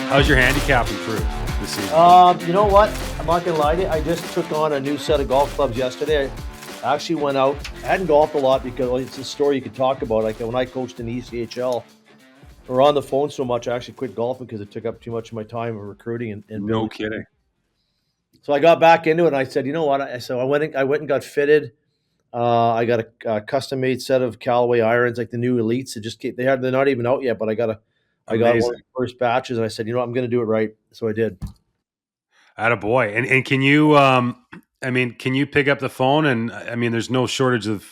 How's your handicap improved this season? You know what? I'm not gonna lie to you. I just took on a new set of golf clubs yesterday. I actually went out. I hadn't golfed a lot because it's a story you could talk about. Like when I coached in the ECHL, or on the phone so much, I actually quit golfing because it took up too much of my time of recruiting and No building. kidding. So I got back into it, and I said, you know what? So I went and got fitted. I got a custom made set of Callaway irons, like the new Elites. They're not even out yet, but I got one of Amazing. the first batches, and I said, you know what? I'm going to do it right. So I did. Attaboy. And can you can you pick up the phone and I mean there's no shortage of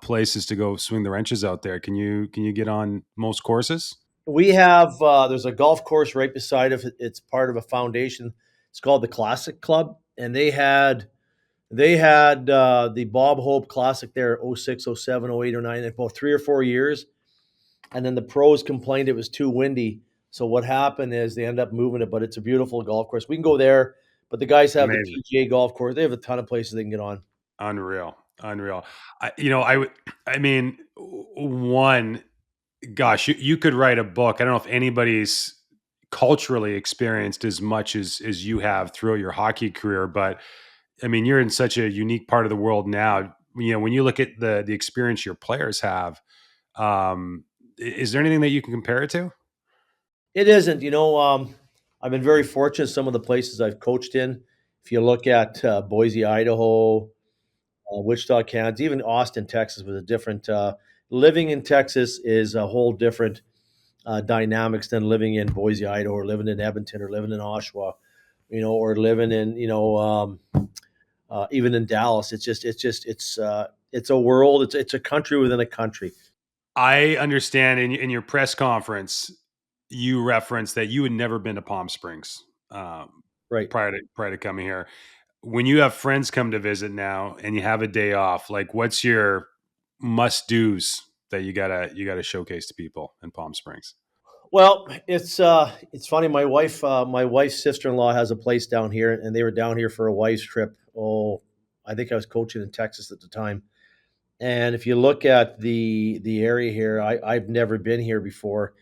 places to go swing the wrenches out there. Can you get on most courses? We have there's a golf course right beside it. It's part of a foundation. It's called the Classic Club, and they had the Bob Hope Classic there, 06, 07, 08, 09, about 3 or 4 years. And then the pros complained it was too windy. So what happened is they end up moving it, but it's a beautiful golf course. We can go there, but the guys have the Amazing. PGA golf course. They have a ton of places they can get on. Unreal. Unreal. I mean one gosh, you could write a book. I don't know if anybody's culturally experienced as much as you have throughout your hockey career, but I mean, you're in such a unique part of the world now. You know, when you look at the experience your players have, is there anything that you can compare it to? It isn't, I've been very fortunate some of the places I've coached in. If you look at Boise, Idaho, Wichita, Kansas, even Austin, Texas was a different. Living in Texas is a whole different dynamics than living in Boise, Idaho, or living in Edmonton, or living in Oshawa, or living in even in Dallas. It's a world. It's a country within a country. I understand in your press conference, you referenced that you had never been to Palm Springs Right. prior to coming here. When you have friends come to visit now and you have a day off, like what's your must dos that you gotta showcase to people in Palm Springs? Well, it's funny. My wife's sister in law has a place down here, and they were down here for a wife's trip. Oh, I think I was coaching in Texas at the time. And if you look at the area here, I've never been here before,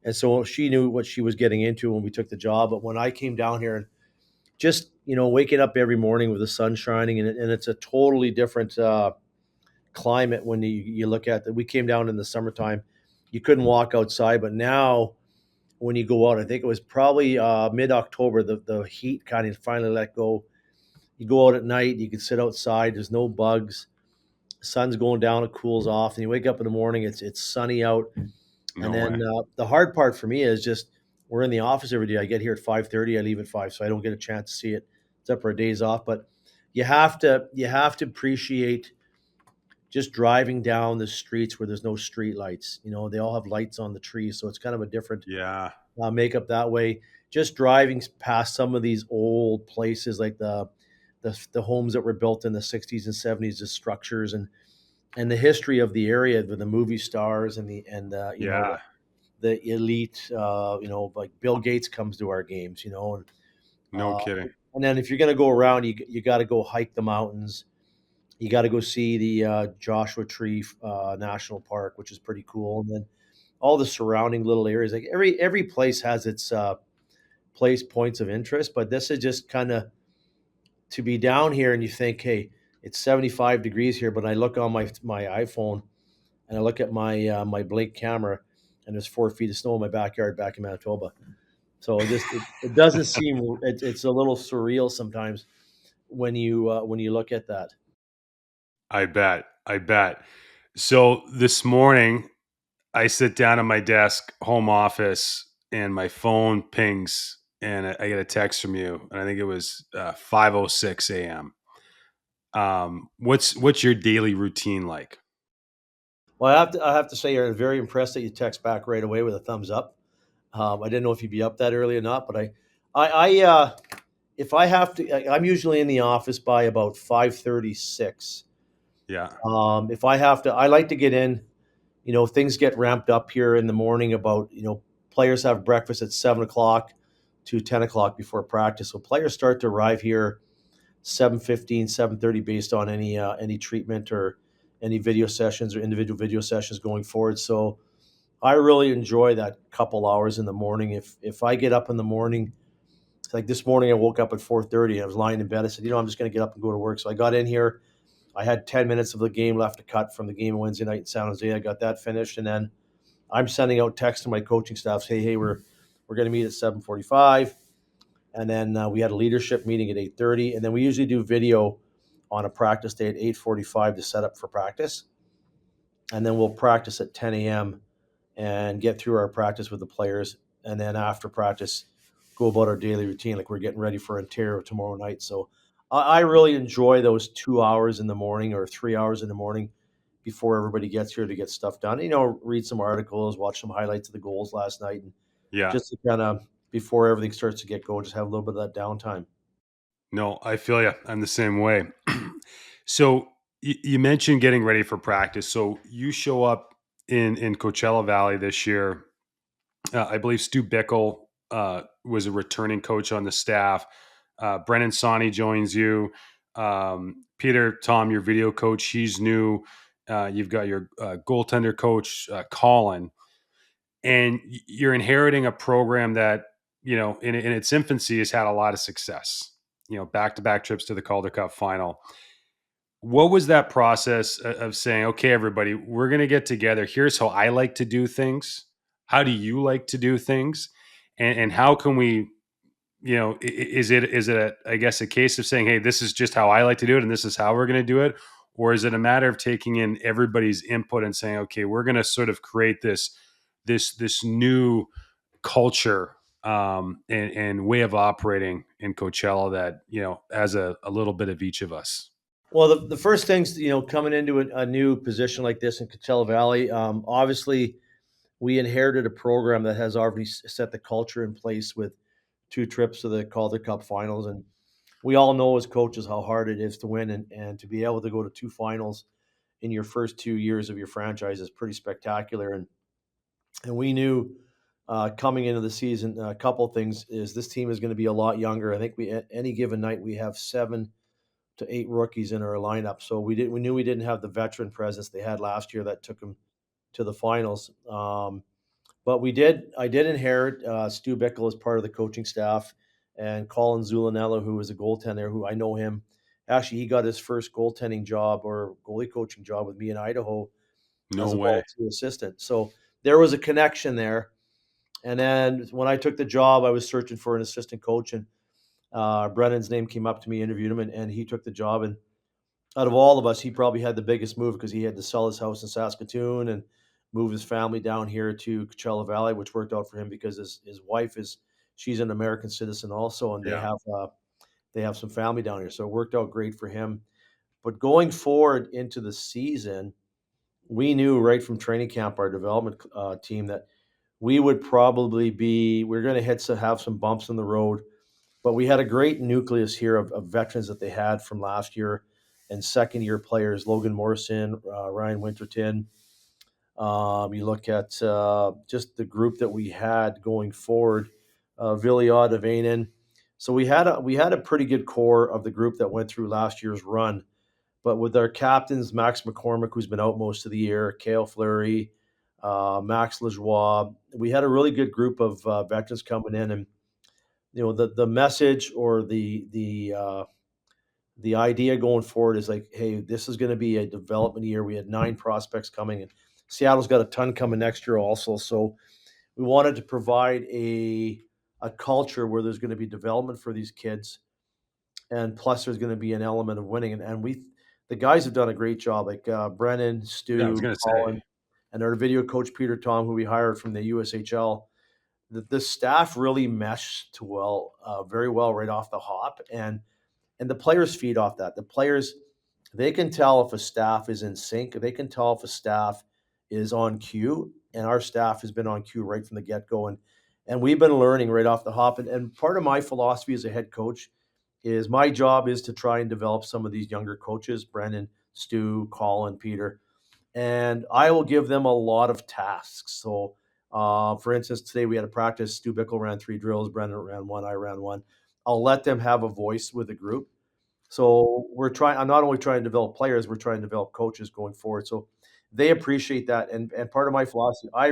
and so she knew what she was getting into when we took the job. But when I came down here and just waking up every morning with the sun shining, and it's a totally different climate when you look at that. We came down in the summertime, you couldn't walk outside, but now when you go out, I think it was probably mid October, the heat kind of finally let go. You go out at night, you can sit outside. There's no bugs. Sun's going down, it cools off, and you wake up in the morning. It's sunny out, and No then way. the hard part for me is just we're in the office every day. I get here at 5:30. I leave at 5, so I don't get a chance to see it except for days off. But you have to appreciate just driving down the streets where there's no street lights. They all have lights on the trees, so it's kind of a different Yeah. makeup that way. Just driving past some of these old places, like the homes that were built in the 60s and 70s, the structures and the history of the area with the movie stars and Yeah. the elite. Like Bill Gates comes to our games. No Uh, kidding. and then if you're going to go around, you got to go hike the mountains. You got to go see the Joshua Tree National Park, which is pretty cool, and then all the surrounding little areas. Like every place has its place points of interest, but this is just kind of to be down here and you think, hey, it's 75 degrees here, but I look on my iPhone and I look at my Blink camera, and there's 4 feet of snow in my backyard back in Manitoba. So it doesn't seem it's a little surreal sometimes when you look at that. I bet. I bet. So this morning I sit down at my desk, home office, and my phone pings, and I get a text from you, and I think it was 5:06 a.m. What's your daily routine like? Well, I have to say, I'm very impressed that you text back right away with a thumbs up. I didn't know if you'd be up that early or not, but if I have to, I'm usually in the office by about 5:36. Yeah, If I have to, I like to get in. Things get ramped up here in the morning. About players have breakfast at 7 o'clock to 10 o'clock before practice. So players start to arrive here 7:15, 7:30, based on any treatment or any video sessions or individual video sessions going forward. So I really enjoy that couple hours in the morning. If I get up in the morning, like this morning, I woke up at 4:30. I was lying in bed. I said, I'm just going to get up and go to work. So I got in here. I had 10 minutes of the game left to cut from the game Wednesday night in San Jose. I got that finished, and then I'm sending out texts to my coaching staff, say, hey, we're going to meet at 7:45, and then we had a leadership meeting at 8:30, and then we usually do video on a practice day at 8:45 to set up for practice, and then we'll practice at 10 a.m. and get through our practice with the players, and then after practice, go about our daily routine like we're getting ready for Ontario tomorrow night. So I really enjoy those 2 hours in the morning or 3 hours in the morning before everybody gets here to get stuff done. Read some articles, watch some highlights of the goals last night, and Yeah. just to kind of before everything starts to get going, just have a little bit of that downtime. No, I feel you. I'm the same way. So you mentioned getting ready for practice. So you show up in Coachella Valley this year. I believe Stu Bickle was a returning coach on the staff. Brennan Sawney joins you. Peter Tom, your video coach, he's new. You've got your goaltender coach, Colin, and you're inheriting a program that in its infancy has had a lot of success. Back-to-back trips to the Calder Cup final. What was that process of saying, okay, everybody, we're going to get together. Here's how I like to do things. How do you like to do things? And how can we, is it I guess a case of saying, hey, this is just how I like to do it, and this is how we're going to do it? Or is it a matter of taking in everybody's input and saying, okay, we're going to sort of create this new culture and way of operating in Coachella that has a little bit of each of us. Well, the first things, coming into a new position like this in Coachella Valley, obviously we inherited a program that has already set the culture in place with two trips to the Calder Cup finals. And we all know as coaches how hard it is to win, and to be able to go to two finals in your first 2 years of your franchise is pretty spectacular. And we knew coming into the season, a couple of things is this team is going to be a lot younger. I think we at any given night we have 7 to 8 rookies in our lineup. So we knew we didn't have the veteran presence they had last year that took them to the finals. But I did inherit Stu Bickle as part of the coaching staff, and Colin Zulinello, who is a goaltender, who I know him. Actually, he got his first goaltending job or goalie coaching job with me in Idaho No as a way. volunteer assistant. So there was a connection there. And then when I took the job, I was searching for an assistant coach, and Brennan's name came up to me, interviewed him, and he took the job. And out of all of us, he probably had the biggest move because he had to sell his house in Saskatoon and move his family down here to Coachella Valley, which worked out for him because his wife she's an American citizen also, and Yeah. they have some family down here, so it worked out great for him. But going forward into the season, we knew right from training camp, our development team, that we're going to have some bumps in the road, but we had a great nucleus here of veterans that they had from last year and second year players: Logan Morrison, Ryan Winterton. You look at just the group that we had going forward, Villiard Avainen. So we had a pretty good core of the group that went through last year's run. But with our captains, Max McCormick, who's been out most of the year, Cale Fleury, Max Lajoie, we had a really good group of veterans coming in. And the message or the idea going forward is like, hey, this is going to be a development year. We had 9 prospects coming, and Seattle's got a ton coming next year also. So we wanted to provide a culture where there's going to be development for these kids, and plus there's going to be an element of winning. And the guys have done a great job, like Brennan, Yeah, I was Stu, gonna say. Colin, and our video coach Peter Tom, who we hired from the USHL. The staff really meshed very well right off the hop, and the players feed off that. The players, they can tell if a staff is in sync. They can tell if a staff is on cue, and our staff has been on cue right from the get go. And we've been learning right off the hop. And part of my philosophy as a head coach is my job is to try and develop some of these younger coaches: Brendan, Stu, Colin, Peter, and I will give them a lot of tasks. So, for instance, today we had a practice. Stu Bickle ran 3 drills, Brendan ran one, I ran one. I'll let them have a voice with the group, So we're trying. I'm not only trying to develop players, we're trying to develop coaches going forward. So they appreciate that, and part of my philosophy, I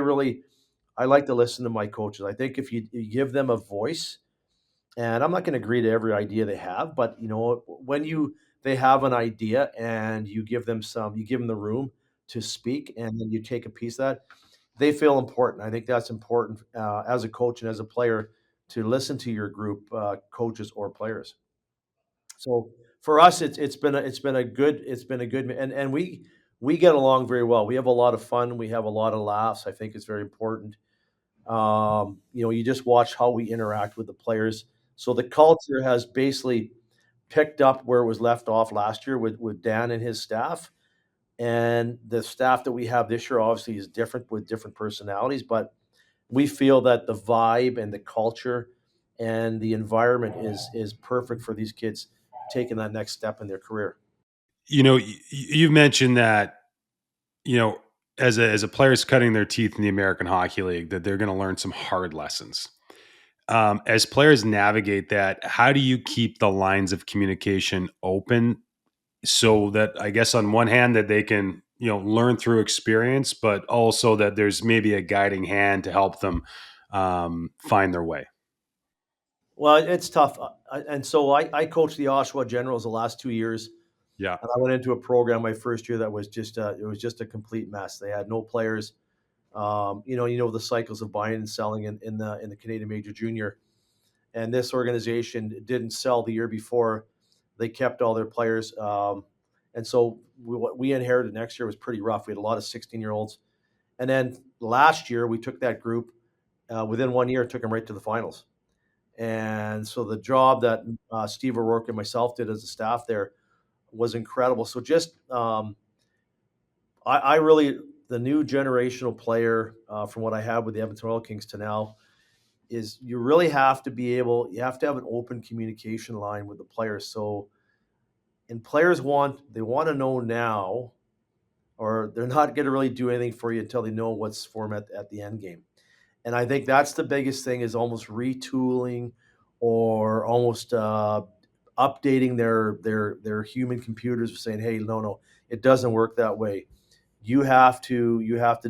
like to listen to my coaches. I think if you give them a voice, and I'm not going to agree to every idea they have, but when they have an idea and you give them the room to speak, and then you take a piece of that, they feel important. I think that's important as a coach and as a player to listen to your group, coaches or players. So for us, it's been a good, and we get along very well. We have a lot of fun. We have a lot of laughs. I think it's very important. You just watch how we interact with the players. So the culture has basically picked up where it was left off last year with Dan and his staff. And the staff that we have this year obviously is different with different personalities, but we feel that the vibe and the culture and the environment is perfect for these kids taking that next step in their career. You've mentioned that, you know, as a player's cutting their teeth in the American Hockey League, that they're going to learn some hard lessons. As players navigate that, how do you keep the lines of communication open so that, I guess, on one hand, that they can, learn through experience, but also that there's maybe a guiding hand to help them find their way? Well, it's tough. And so I coached the Oshawa Generals the last 2 years, Yeah. and I went into a program my first year that was it was just a complete mess. They had no players. The cycles of buying and selling in the Canadian Major Junior, and this organization didn't sell the year before. They kept all their players, and so what we inherited next year was pretty rough. We had a lot of 16-year-olds, and then last year we took that group. Within 1 year, took them right to the finals. And so the job that Steve O'Rourke and myself did as a staff there was incredible. So just I really the new generational player from what I have with the Edmonton Oil Kings to now is you really have to you have to have an open communication line with the players. So and players they want to know now, or they're not going to really do anything for you until they know what's for them at the end game. And I think that's the biggest thing is almost retooling or almost updating their human computers, saying, "Hey, no, it doesn't work that way. You have to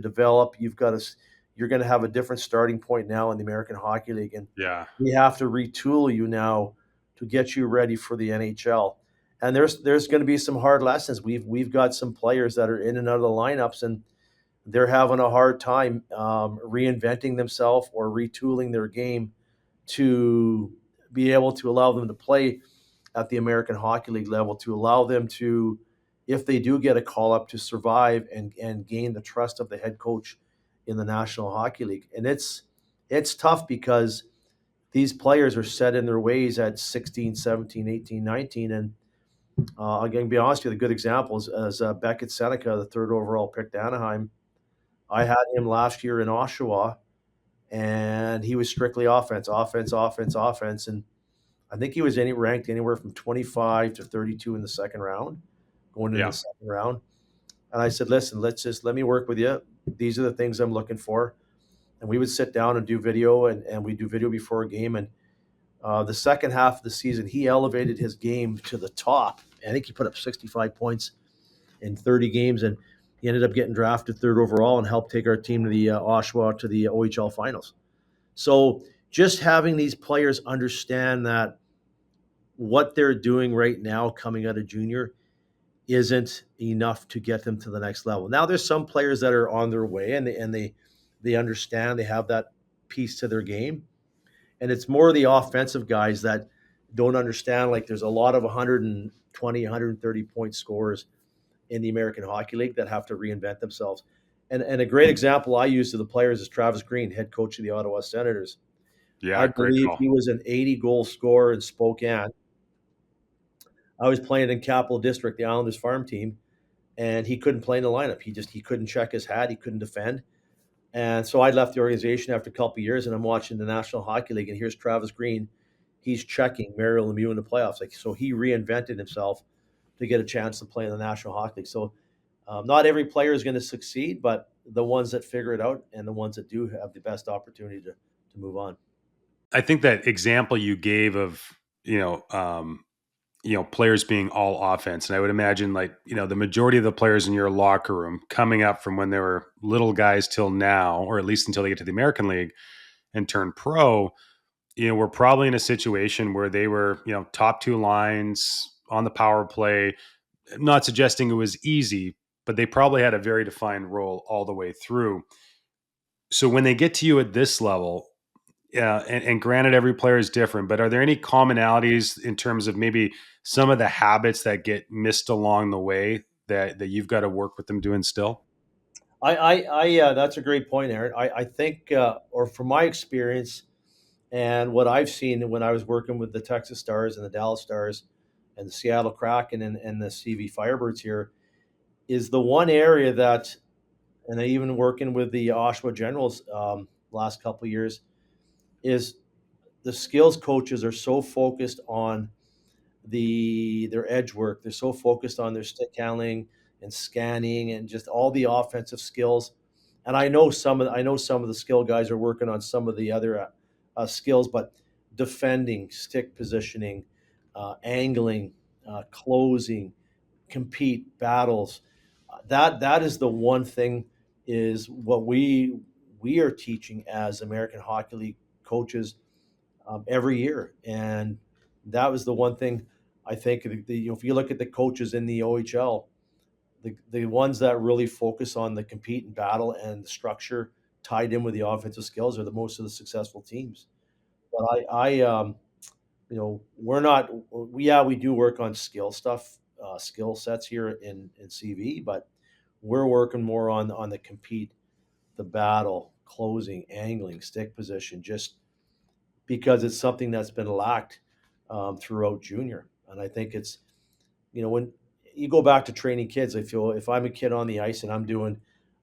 develop. You're going to have a different starting point now in the American Hockey League, and Yeah. we have to retool you now to get you ready for the NHL." And there's going to be some hard lessons. We've got some players that are in and out of the lineups, and they're having a hard time reinventing themselves or retooling their game to be able to allow them to play at the American Hockey League level, to allow them to, if they do get a call up, to survive and gain the trust of the head coach in the National Hockey League. And it's tough because these players are set in their ways at 16, 17, 18, 19. And I'm going to be honest with you, the good examples as Beckett Seneca, the third overall pick to Anaheim. I had him last year in Oshawa, and he was strictly offense, offense, offense, offense. And I think he was ranked anywhere from 25 to 32 in the second round, going into the Yeah. second round. And I said, listen, let me work with you. These are the things I'm looking for. And we would sit down and do video, and we do video before a game. And the second half of the season, he elevated his game to the top. I think he put up 65 points in 30 games, and he ended up getting drafted third overall and helped take our team to the Oshawa to the OHL finals. So just having these players understand that what they're doing right now coming out of junior isn't enough to get them to the next level. Now there's some players that are on their way and they understand they have that piece to their game. And it's more the offensive guys that don't understand, like there's a lot of 120, 130 point scorers in the American Hockey League that have to reinvent themselves. And a great example I use to the players is Travis Green, head coach of the Ottawa Senators. I Yeah. Great believe call. he was an 80 goal scorer in Spokane. I was playing in Capital District, the Islanders farm team, and he couldn't play in the lineup. He couldn't check his hat, he couldn't defend. And so I left the organization after a couple of years, and I'm watching the National Hockey League, and here's Travis Green. He's checking Mario Lemieux in the playoffs. Like so, he reinvented himself to get a chance to play in the National Hockey League. So not every player is going to succeed, but the ones that figure it out and the ones that do have the best opportunity to move on. I think that example you gave of, you know, players being all offense. And I would imagine, like, the majority of the players in your locker room coming up from when they were little guys till now, or at least until they get to the American League and turn pro, we're probably in a situation where they were, top two lines on the power play. I'm not suggesting it was easy, but they probably had a very defined role all the way through. So when they get to you at this level, yeah, and granted, every player is different, but are there any commonalities in terms of maybe some of the habits that get missed along the way that you've got to work with them to instill? That's a great point, Aaron. I think, or from my experience and what I've seen when I was working with the Texas Stars and the Dallas Stars and the Seattle Kraken and the CV Firebirds here, is the one area that, and I even working with the Oshawa Generals last couple of years, is the skills coaches are so focused on their edge work. They're so focused on their stick handling and scanning and just all the offensive skills. And I know some of the skill guys are working on some of the other skills, but defending, stick positioning, angling, closing, compete, battles. That is the one thing is what we are teaching as American Hockey League coaches every year, and that was the one thing I think. If you look at the coaches in the OHL, the ones that really focus on the compete and battle and the structure tied in with the offensive skills are the most of the successful teams. But we're not. We do work on skill stuff, skill sets here in CV, but we're working more on the compete, the battle, closing, angling, stick position, just because it's something that's been lacked throughout junior. And I think it's, when you go back to training kids, I feel if I'm a kid on the ice and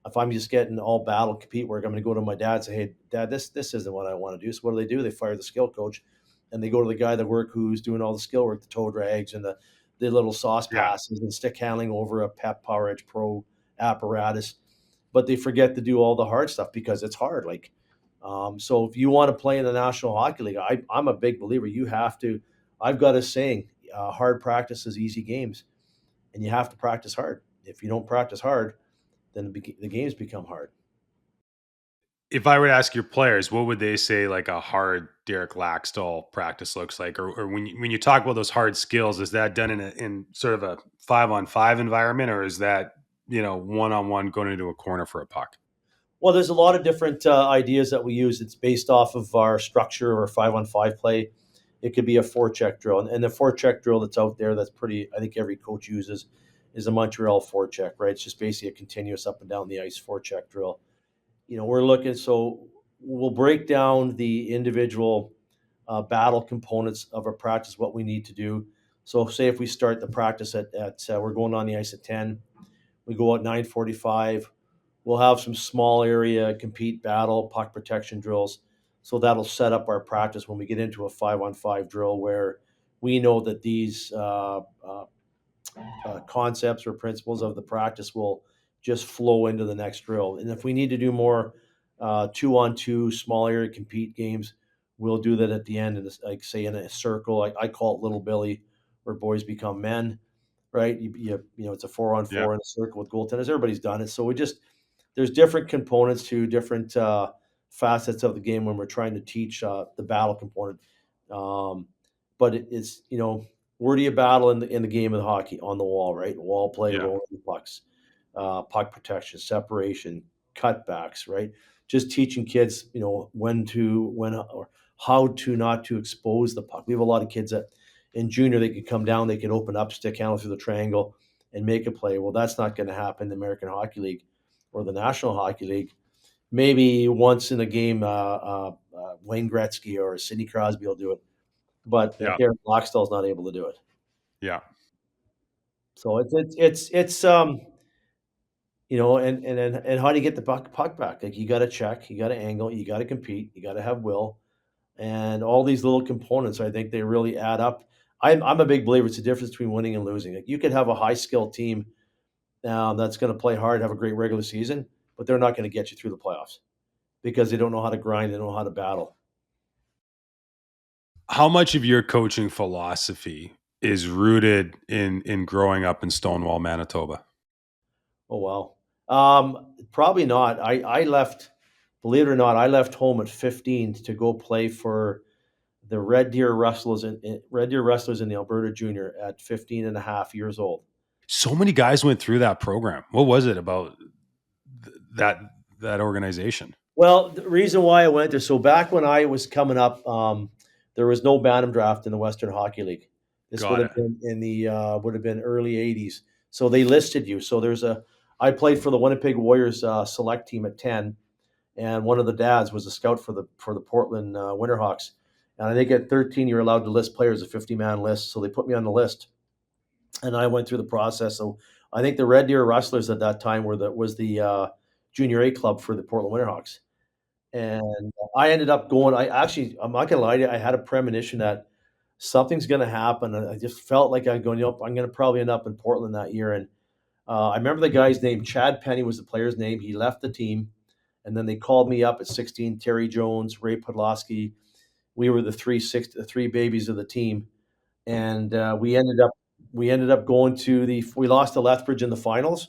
if I'm just getting all battle compete work, I'm going to go to my dad and say, "Hey, Dad, this isn't what I want to do." So what do? They fire the skill coach, and they go to the guy that work who's doing all the skill work, the toe drags and the little sauce Yeah. passes and stick handling over a Pep Power Edge Pro apparatus, but they forget to do all the hard stuff because it's hard. Like, so if you want to play in the National Hockey League, I'm a big believer. You have to. I've got a saying: hard practice is easy games, and you have to practice hard. If you don't practice hard, then the games become hard. If I were to ask your players, what would they say like a hard Derek Laxdal practice looks like? Or when you talk about those hard skills, is that done in sort of a 5-on-5 environment, or is that, one on one going into a corner for a puck? Well, there's a lot of different ideas that we use. It's based off of our structure or 5-on-5 play. It could be a forecheck drill, and the forecheck drill that's out there that's pretty. I think every coach uses is a Montreal forecheck, right? It's just basically a continuous up and down the ice forecheck drill. We're looking, so we'll break down the individual battle components of our practice, what we need to do. So, say if we start the practice at we're going on the ice at 10, we go at 9:45. We'll have some small area compete battle puck protection drills. So that'll set up our practice when we get into a 5-on-5 drill where we know that these concepts or principles of the practice will just flow into the next drill. And if we need to do more 2-on-2 small area compete games, we'll do that at the end. And like say in a circle, I call it Little Billy, where boys become men. Right? It's a 4-on-4 Yeah. in a circle with goaltenders. Everybody's done it. So there's different components to different facets of the game when we're trying to teach the battle component. Um, but it's where do you battle in the game of hockey on the wall, right? Wall play, Yeah. rolling pucks, puck protection, separation, cutbacks, right? Just teaching kids, when or how to not to expose the puck. We have a lot of kids that in junior they could come down, they could open up, stick handle through the triangle, and make a play. Well, that's not going to happen in the American Hockey League or the National Hockey League. Maybe once in a game, Wayne Gretzky or Sidney Crosby will do it, but Yeah. Derek Laxdal's not able to do it. Yeah. So and how do you get the puck back? Like you got to check, you got to angle, you got to compete, you got to have will, and all these little components. I think they really add up. I'm a big believer. It's the difference between winning and losing. Like you could have a high skill team that's going to play hard, have a great regular season, but they're not going to get you through the playoffs because they don't know how to grind, they don't know how to battle. How much of your coaching philosophy is rooted in growing up in Stonewall, Manitoba. Oh wow. Probably not. I left, believe it or not, I left home at 15 to go play for the Red Deer Wrestlers in the Alberta Junior at 15 and a half years old. So many guys went through that program. What was it about that that organization? Well, the reason why I went there, so back when I was coming up, there was no Bantam draft in the Western Hockey League. This would Got have it. been in the would have been early '80s. So they listed you. So I played for the Winnipeg Warriors select team at 10, and one of the dads was a scout for the Portland Winterhawks. And I think at 13 you're allowed to list players, a 50-man list. So they put me on the list, and I went through the process. So I think the Red Deer Rustlers at that time was the junior A club for the Portland Winterhawks. And I ended up going. I'm not gonna lie to you, I had a premonition that something's gonna happen. And I just felt like I'm going, I'm gonna probably end up in Portland that year. And I remember the guy's name, Chad Penny was the player's name. He left the team, and then they called me up at 16. Terry Jones, Ray Podolsky. We were the three babies of the team, and we ended up going to the. We lost to Lethbridge in the finals.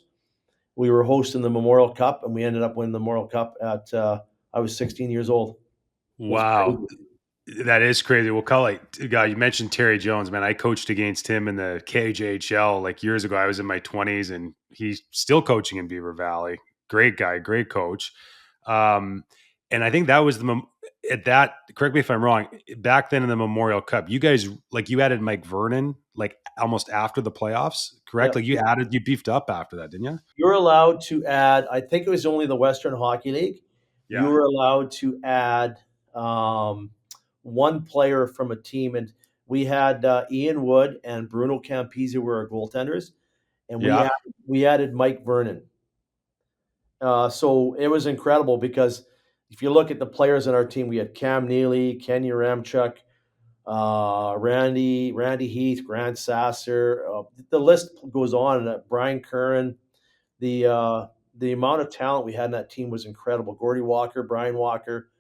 We were hosting the Memorial Cup, and we ended up winning the Memorial Cup at. I was 16 years old. It was Wow. crazy. That is crazy. Well, call like God, you mentioned Terry Jones, man. I coached against him in the KJHL like years ago. I was in my 20s and he's still coaching in Beaver Valley. Great guy, great coach. Um, and I think that was at that, correct me if I'm wrong, back then in the Memorial Cup, you guys like you added Mike Vernon like almost after the playoffs, correct? Yep. Like you beefed up after that, didn't you? You're allowed to add, I think it was only the Western Hockey League. You Yeah. were allowed to add one player from a team. And we had Ian Wood and Bruno Campisi were our goaltenders. And Yeah. we added Mike Vernon. So it was incredible because if you look at the players on our team, we had Cam Neely, Kenya Ramchuk, Randy Heath, Grant Sasser. The list goes on. Brian Curran. The uh, the amount of talent we had in that team was incredible. Gordy Walker, Brian Walker.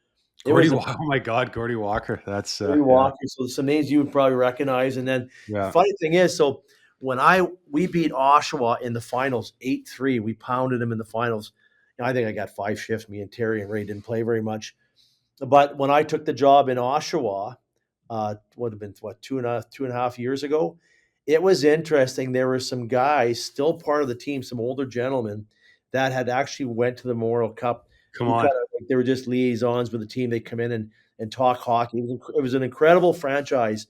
It Gordy was a Walker. Oh my God, Gordy Walker. That's Gordy yeah. Walker. So some names you would probably recognize. And then the Yeah. funny thing is, so when I we beat Oshawa in the finals 8-3, we pounded them in the finals. I think I got five shifts. Me and Terry and Ray didn't play very much. But when I took the job in Oshawa, would have been what 2.5 years ago. It was interesting. There were some guys still part of the team, some older gentlemen that had actually went to the Memorial Cup, Come who kind on. of like, they were just liaisons with the team. They come in and talk hockey. It was an incredible franchise.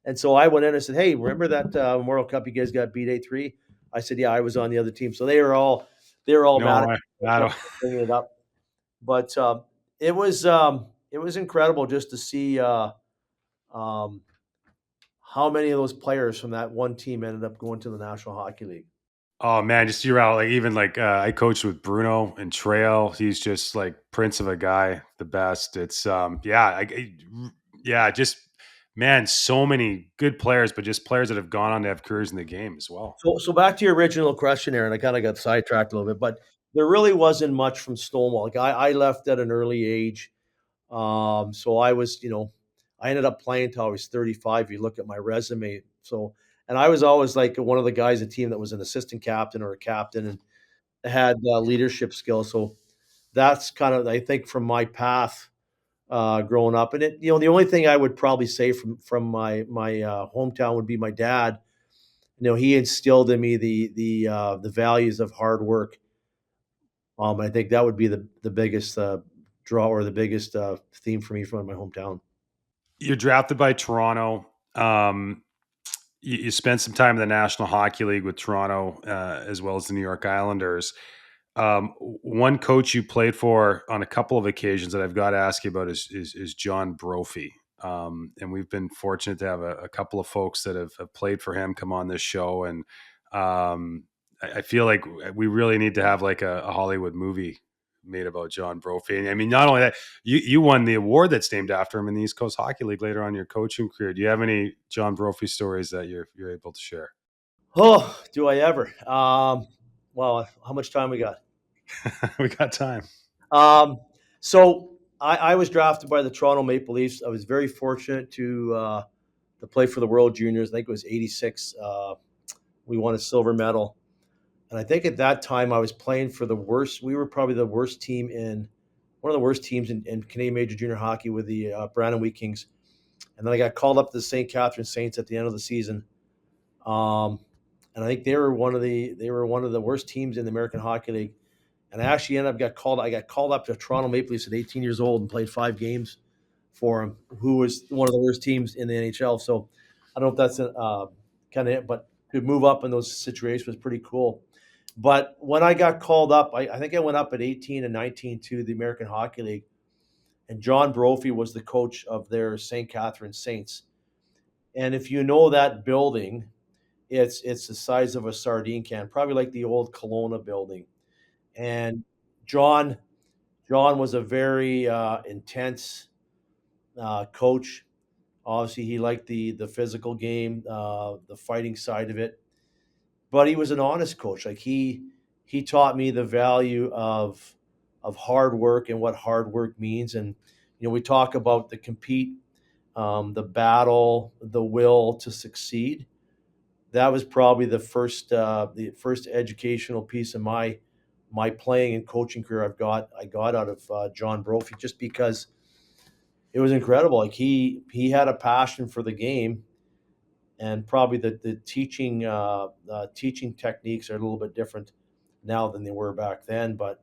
And so I went in and said, "Hey, remember that Memorial Cup you guys got beat 8-3?" I said, "Yeah, I was on the other team." So they were all No, mad at me. I I kept don't. bringing it up, but it was incredible just to see um, how many of those players from that one team ended up going to the National Hockey League. Oh man, just you're out. Like even like I coached with Bruno and Trail. He's just like prince of a guy, the best. It's yeah, yeah, just man, so many good players, but just players that have gone on to have careers in the game as well. So back to your original question there, and I kind of got sidetracked a little bit, but there really wasn't much from Stonewall. Like I left at an early age. So I was, I ended up playing until I was 35. You look at my resume. So, and I was always like one of the guys on the team that was an assistant captain or a captain and had leadership skills. So that's kind of, I think, from my path growing up. And the only thing I would probably say from my hometown would be my dad. He instilled in me the values of hard work. I think that would be the biggest draw or the biggest theme for me from my hometown. You're drafted by Toronto. You spent some time in the National Hockey League with Toronto, as well as the New York Islanders. One coach you played for on a couple of occasions that I've got to ask you about is John Brophy. And we've been fortunate to have a couple of folks that have played for him come on this show. And I feel like we really need to have like a Hollywood movie made about John Brophy. And I mean, not only that, you won the award that's named after him in the East Coast Hockey League later on in your coaching career. Do you have any John Brophy stories that you're able to share? Oh, do I ever? Well, how much time we got? We got time. Um, so I was drafted by the Toronto Maple Leafs. I was very fortunate to to play for the World Juniors. I think it was '86. We won a silver medal, and I think at that time I was playing for the worst. We were probably the worst team in one of the worst teams in Canadian Major Junior Hockey with the Brandon Wheat Kings. And then I got called up to the St. Catharines Saints at the end of the season. Um, and I think they were one of the worst teams in the American Hockey League. And I actually ended up got called. I got called up to Toronto Maple Leafs at 18 years old and played 5 games for them, who was one of the worst teams in the NHL. So I don't know if that's kind of it, but to move up in those situations was pretty cool. But when I got called up, I think I went up at 18 and 19 to the American Hockey League, and John Brophy was the coach of their St. Catharines Saints. And if you know that building, it's the size of a sardine can, probably like the old Kelowna building. And John John was a very intense coach. Obviously, he liked the physical game, the fighting side of it, but he was an honest coach. Like he taught me the value of hard work and what hard work means. And we talk about the compete, the battle, the will to succeed. That was probably the first educational piece of my playing and coaching career I got out of John Brophy, just because it was incredible. Like he had a passion for the game, and probably the teaching techniques are a little bit different now than they were back then. But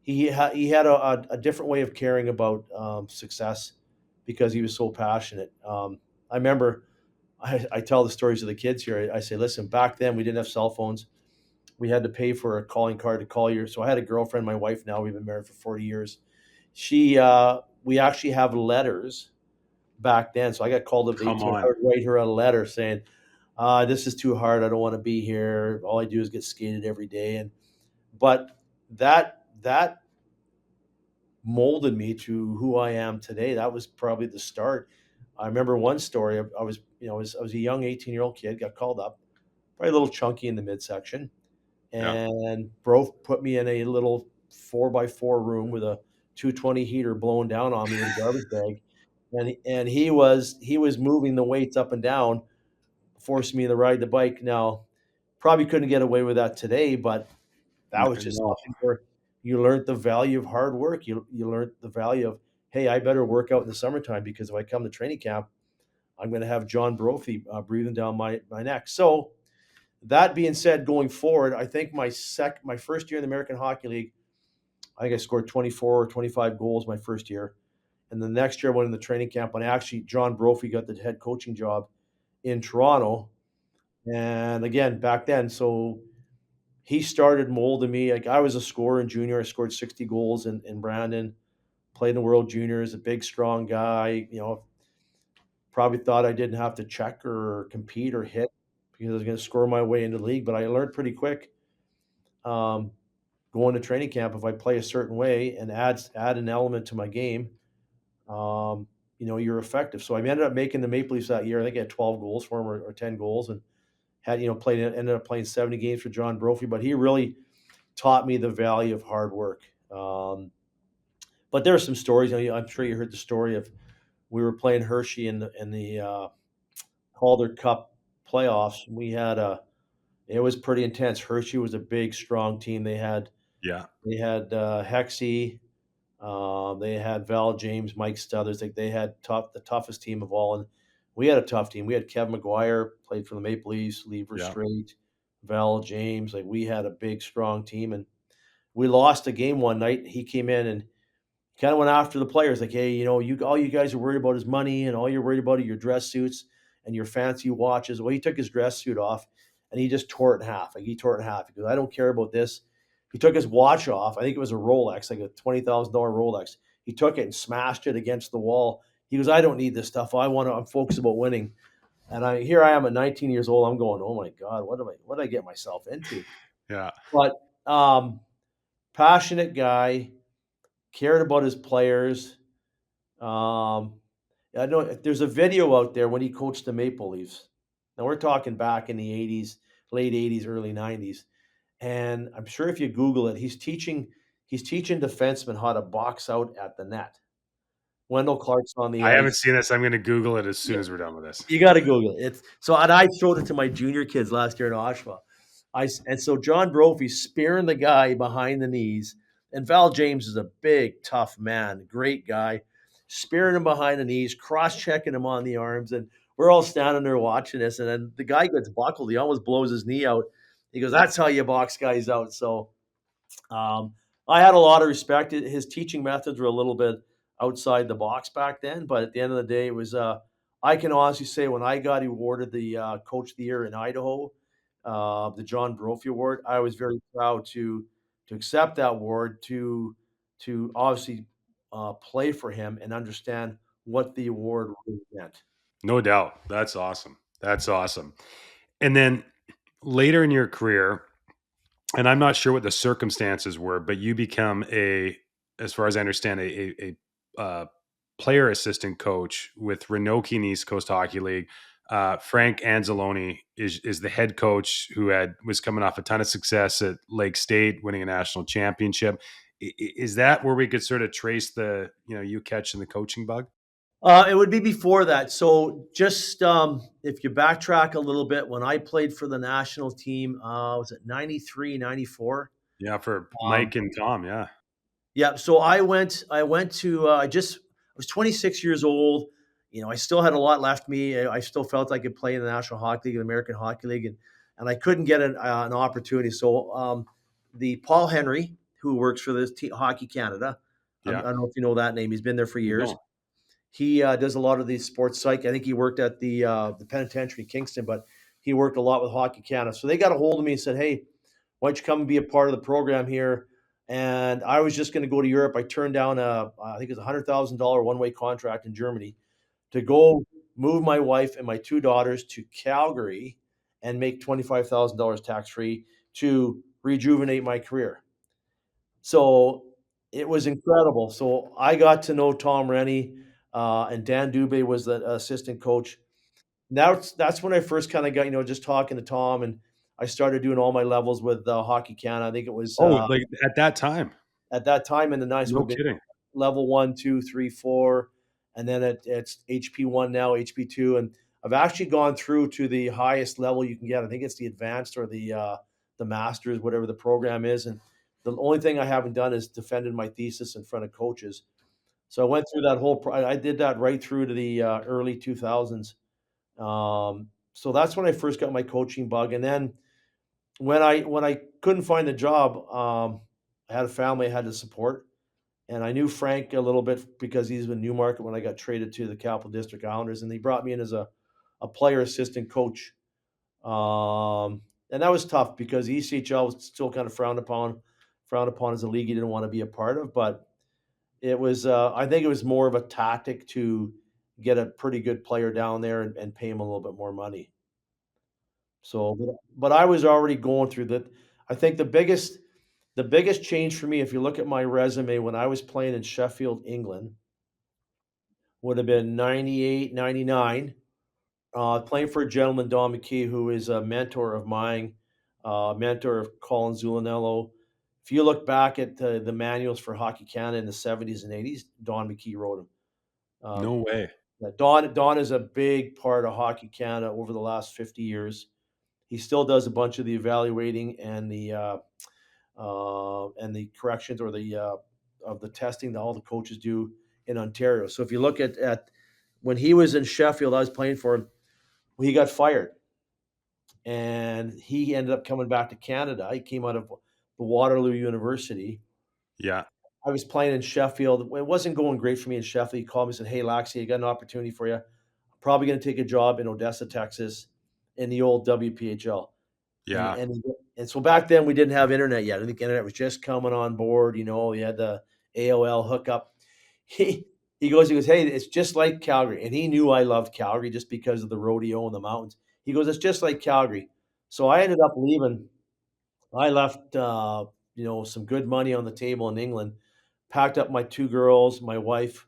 he had a different way of caring about success because he was so passionate. I remember I tell the stories to the kids here. I say, listen, back then we didn't have cell phones. We had to pay for a calling card to call you. So I had a girlfriend, my wife now. We've been married for 40 years. We actually have letters back then. So I got called up at Come 18. I on. would write her a letter saying, this is too hard. I don't want to be here. All I do is get skated every day. But that molded me to who I am today. That was probably the start. I remember one story. I was a young 18-year-old kid, got called up, probably a little chunky in the midsection, Yeah. and bro put me in a little 4x4 room with a 220 heater blowing down on me with a garbage bag, and he was moving the weights up and down, forcing me to ride the bike. Now, probably couldn't get away with that today, but that was just No. something where you learned the value of hard work. You learned the value of, hey, I better work out in the summertime because if I come to training camp, I'm going to have John Brophy breathing down my neck. So that being said, going forward, I think my first year in the American Hockey League, I think I scored 24 or 25 goals my first year. And the next year I went in the training camp, and actually John Brophy got the head coaching job in Toronto. And again, back then, so he started molding me. Like, I was a scorer in junior. I scored 60 goals in Brandon, played in the World Juniors, a big, strong guy. Probably thought I didn't have to check or compete or hit because I was going to score my way into the league. But I learned pretty quick, um, going to training camp, if I play a certain way and add an element to my game, you're effective. So I ended up making the Maple Leafs that year. I think I had 12 goals for him, or 10 goals, and ended up playing 70 games for John Brophy. But he really taught me the value of hard work. But there are some stories. I'm sure you heard the story of, we were playing Hershey in the Calder Cup playoffs. It was pretty intense. Hershey was a big, strong team. Yeah. They had Hexy, they had Val James, Mike Stothers. Like, they had the toughest team of all, and we had a tough team. We had Kevin McGuire, played for the Maple Leafs, Lever Yeah. Straight, Val James. Like, we had a big, strong team, and we lost a game one night. He came in and kind of went after the players, like, hey, all you guys are worried about is money, and all you're worried about are your dress suits and your fancy watches. Well, he took his dress suit off and he just tore it in half. Like, he tore it in half. He goes, I don't care about this. He took his watch off. I think it was a Rolex, like a $20,000 Rolex. He took it and smashed it against the wall. He goes, I don't need this stuff. I'm focused about winning. And here I am at 19 years old. I'm going, oh my God, what did I get myself into? Yeah. But passionate guy, cared about his players. Um, I know there's a video out there when he coached the Maple Leafs. Now we're talking back in the '80s, late '80s, early '90s, and I'm sure if you Google it, he's teaching defensemen how to box out at the net. Wendell Clark's on the I haven't ice. seen this. I'm gonna Google it as soon Yeah, as we're done with this. you gotta Google it. It's so, and I showed it to my junior kids last year in Oshawa. And so John Brophy spearing the guy behind the knees, and Val James is a big, tough man, great guy, spearing him behind the knees, cross-checking him on the arms, and we're all standing there watching this, and then the guy gets buckled. He almost blows his knee out. He goes, "That's how you box guys out." So I had a lot of respect. His teaching methods were a little bit outside the box back then, but at the end of the day, it was. I can honestly say when I got awarded the Coach of the Year in Idaho, the John Brophy Award, I was very proud to accept that award to obviously play for him and understand what the award really meant. No doubt. That's awesome. That's awesome. And then later in your career, and I'm not sure what the circumstances were, but you become as far as I understand, player assistant coach with Renoke in East Coast Hockey League. Frank Anzalone is the head coach who was coming off a ton of success at Lake State, winning a national championship. Is that where we could sort of trace the you catching the coaching bug? It would be before that. So just if you backtrack a little bit, when I played for the national team, was it 93, 94? Yeah, for Um, Mike and Tom. Yeah, yeah, so I went to I was 26 years old. I still had a lot left me. I still felt I could play in the National Hockey League, the American Hockey League, and I couldn't get an opportunity. So the Paul Henry, who works for this Hockey Canada, I yeah. don't know if you know that name. He's been there for years. No. He does a lot of these sports psych. I think he worked at the penitentiary in Kingston, but he worked a lot with Hockey Canada. So they got a hold of me and said, "Hey, why don't you come and be a part of the program here?" And I was just going to go to Europe. I turned down I think it was $100,000 one way contract in Germany to go move my wife and my two daughters to Calgary and make $25,000 tax free to rejuvenate my career. So it was incredible. So I got to know Tom Rennie, and Dan Dubé was the assistant coach. That's when I first kind of got, just talking to Tom, and I started doing all my levels with Hockey Canada. I think it was Oh, like at that time? at that time in the nice would No have been kidding. level one, two, three, four, and then it's HP1 now, HP2, and I've actually gone through to the highest level you can get. I think it's the advanced or the masters, whatever the program is. And the only thing I haven't done is defended my thesis in front of coaches. So I went through that whole. I did that right through to the early 2000s. So that's when I first got my coaching bug, and then when I couldn't find a job, I had a family I had to support, and I knew Frank a little bit because he's in Newmarket when I got traded to the Capital District Islanders, and he brought me in as a player assistant coach. And that was tough because the ECHL was still kind of frowned upon as a league you didn't want to be a part of. But it was, I think it was more of a tactic to get a pretty good player down there and pay him a little bit more money. So, but I was already going through that. I think the biggest change for me, if you look at my resume when I was playing in Sheffield, England, would have been 98, 99. Playing for a gentleman, Don McKee, who is a mentor of mine, mentor of Colin Zulinello. If you look back at the manuals for Hockey Canada in the 70s and 80s, Don McKee wrote them. Uh, No way. yeah, Don is a big part of Hockey Canada over the last 50 years. He still does a bunch of the evaluating and the corrections or the of the testing that all the coaches do in Ontario. So if you look at when he was in Sheffield, I was playing for him. He got fired, and he ended up coming back to Canada. He came out of the Waterloo University. Yeah. I was playing in Sheffield. It wasn't going great for me in Sheffield. He called me and said, "Hey, Laxi, I got an opportunity for you. Probably going to take a job in Odessa, Texas, in the old WPHL." And Yeah. and and so back then we didn't have internet yet. I think internet was just coming on board. You had the AOL hookup. He he goes, "Hey, it's just like Calgary." And he knew I loved Calgary just because of the rodeo and the mountains. He goes, "It's just like Calgary." So I ended up leaving. I left some good money on the table in England, packed up my two girls, my wife,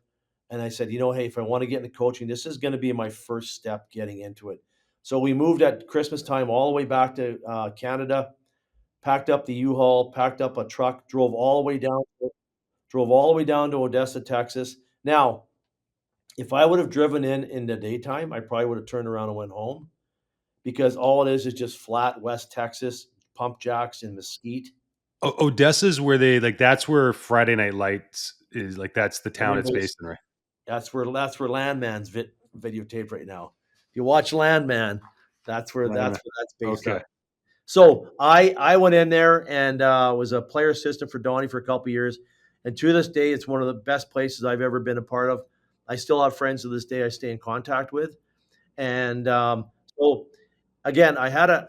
and I said, "Hey, if I want to get into coaching, this is going to be my first step getting into it." So we moved at Christmas time all the way back to Canada, packed up the U-Haul, packed up a truck, drove all the way down to Odessa, Texas. Now, If I would have driven in the daytime, I probably would have turned around and went home because all it is just flat West Texas, pump jacks and mesquite. Odessa's where they like that's where Friday Night Lights is, like, that's the town it's Everybody's based in, right? that's where Landman's videotaped right now. If you watch Landman, Right. that's based Okay. on. So I went in there and was a player assistant for Donnie for a couple years, and to this day, it's one of the best places I've ever been a part of. I still have friends to this day I stay in contact with, and so again, I had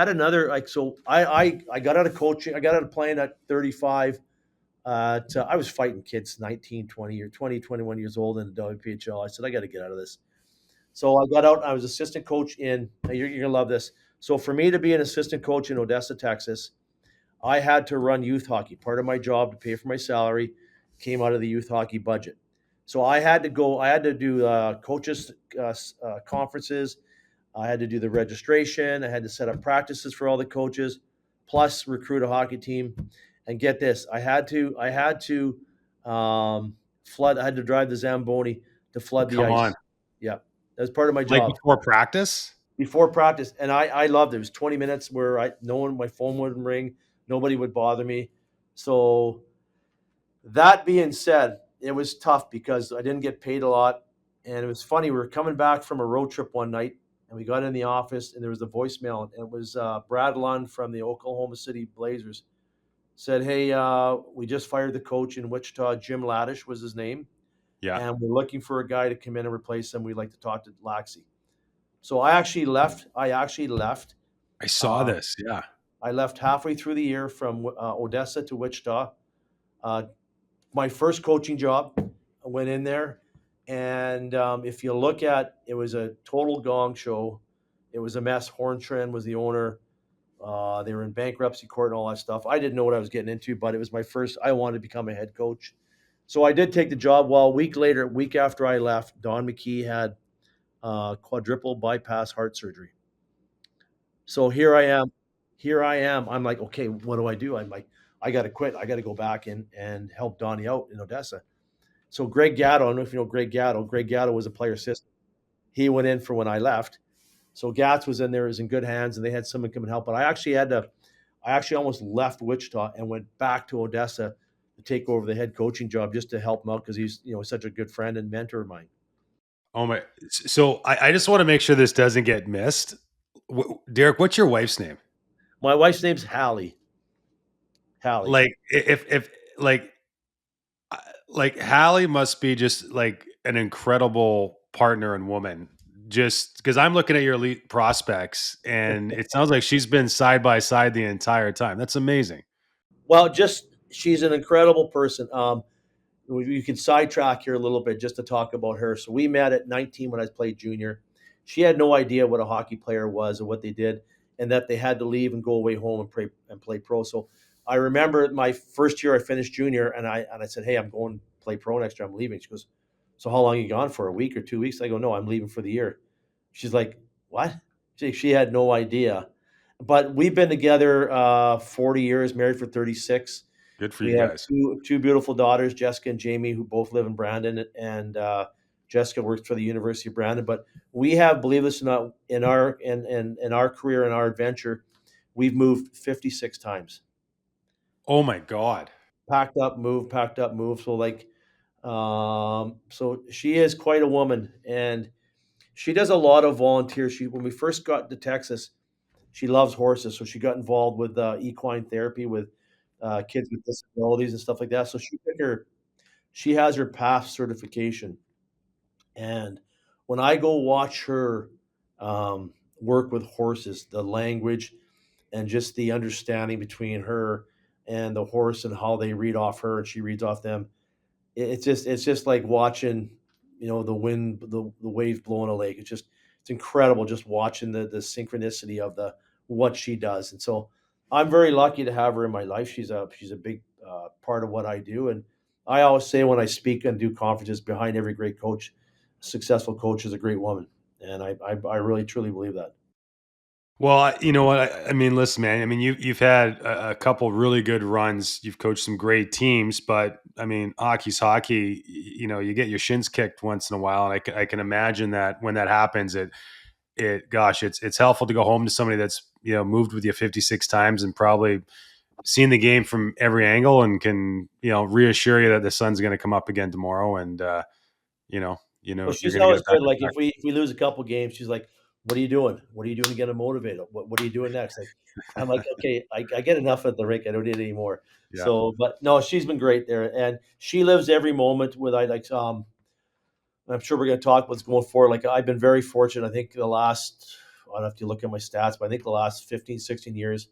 another like so I got out of coaching. I got out of playing at 35. I was fighting kids 19, 20 or 20, 21 years old in the WPHL. I said, I got to get out of this. So I got out. I was assistant coach you're going to love this. So for me to be an assistant coach in Odessa, Texas, I had to run youth hockey. Part of my job to pay for my salary came out of the youth hockey budget. So I had to do coaches conferences. I had to do the registration. I had to set up practices for all the coaches, plus recruit a hockey team. And get this, I had to flood. I had to drive the Zamboni to flood the Come on. ice. Yeah, that was part of my Like, job before practice? before practice. And I loved it. It was 20 minutes where no one, my phone wouldn't ring, nobody would bother me. So that being said, it was tough because I didn't get paid a lot. And it was funny. We were coming back from a road trip one night and we got in the office and there was a voicemail. And it was Brad Lund from the Oklahoma City Blazers said, hey, we just fired the coach in Wichita. Jim Laddish was his name. Yeah. And we're looking for a guy to come in and replace him. We'd like to talk to Laxi. So I actually left. I saw Uh, this, yeah. I left halfway through the year from Odessa to Wichita. Uh, my first coaching job. I went in there, and if you look at it, was a total gong show. It was a mess. Horntren was the owner. They were in bankruptcy court and all that stuff. I didn't know what I was getting into, but it was my first. I wanted to become a head coach, so I did take the job. Well, a week later, a week after I left, Don McKee had quadruple bypass heart surgery. So here I am. Here I am. I'm like, okay, what do I do? I'm like, I got to quit. I got to go back and help Donnie out in Odessa. So Greg Gatto, I don't know if you know Greg Gatto. Greg Gatto was a player assistant. He went in for when I left. So Gats was in there, was in good hands, and they had someone come and help. But I actually almost left Wichita and went back to Odessa to take over the head coaching job just to help him out because he's such a good friend and mentor of mine. Oh my, so I just wanna make sure this doesn't get missed. Derek, what's your wife's name? My wife's name's Hallie. Hallie. Like, if like, uh, like, Hallie must be just, like, an incredible partner and woman. Just because 'cause I'm looking at your elite prospects, and it sounds like she's been side by side the entire time. That's amazing. Well, just she's an incredible person. You can sidetrack here a little bit just to talk about her. So we met at 19 when I played junior. She had no idea what a hockey player was or what they did, and that they had to leave and go away home and play pro. So I remember my first year I finished junior, and I said, "Hey, I'm going to play pro next year. I'm leaving." She goes, "So how long are you gone for? A week or 2 weeks?" I go, "No, I'm leaving for the year." She's like, "What?" She had no idea. But we've been together 40 years, married for 36. Good for We you have guys. two beautiful daughters, Jessica and Jamie, who both live in Brandon, and Jessica works for the University of Brandon. But we have, believe this or not, in our career and our adventure, we've moved 56 times. Oh my god. Packed up, moved. So so she is quite a woman, and she does a lot of volunteer. When we first got to Texas, she loves horses, so she got involved with equine therapy with kids with disabilities and stuff like that. So she has her PAF certification, and when I go watch her work with horses, the language and just the understanding between her and the horse and how they read off her and she reads off them, it's just like watching, the wind, the waves blowing a lake. It's incredible just watching the synchronicity of the what she does. And so I'm very lucky to have her in my life. She's a big part of what I do. And I always say when I speak and do conferences, behind every great coach, successful coach is a great woman. And I really truly believe that. Well, you know what? I mean, listen, man. I mean, you've had a couple really good runs. You've coached some great teams, but I mean, hockey's hockey. You know, you get your shins kicked once in a while, and I can imagine that when that happens, gosh, it's helpful to go home to somebody that's moved with you 56 times and probably seen the game from every angle and can reassure you that the sun's going to come up again tomorrow, and Well, you're she's going to always get back good. on Like track. if we lose a couple games, she's like, "What are you doing? What are you doing to get him motivated? What are you doing next?" I'm like, "Okay, I get enough at the rink. I don't need any more." Yeah, So, but no, she's been great there, and she lives every moment with I like. I'm sure we're going to talk what's going forward. Like I've been very fortunate. I think the last, I don't have to look at my stats, but I think the last 15, 16 years,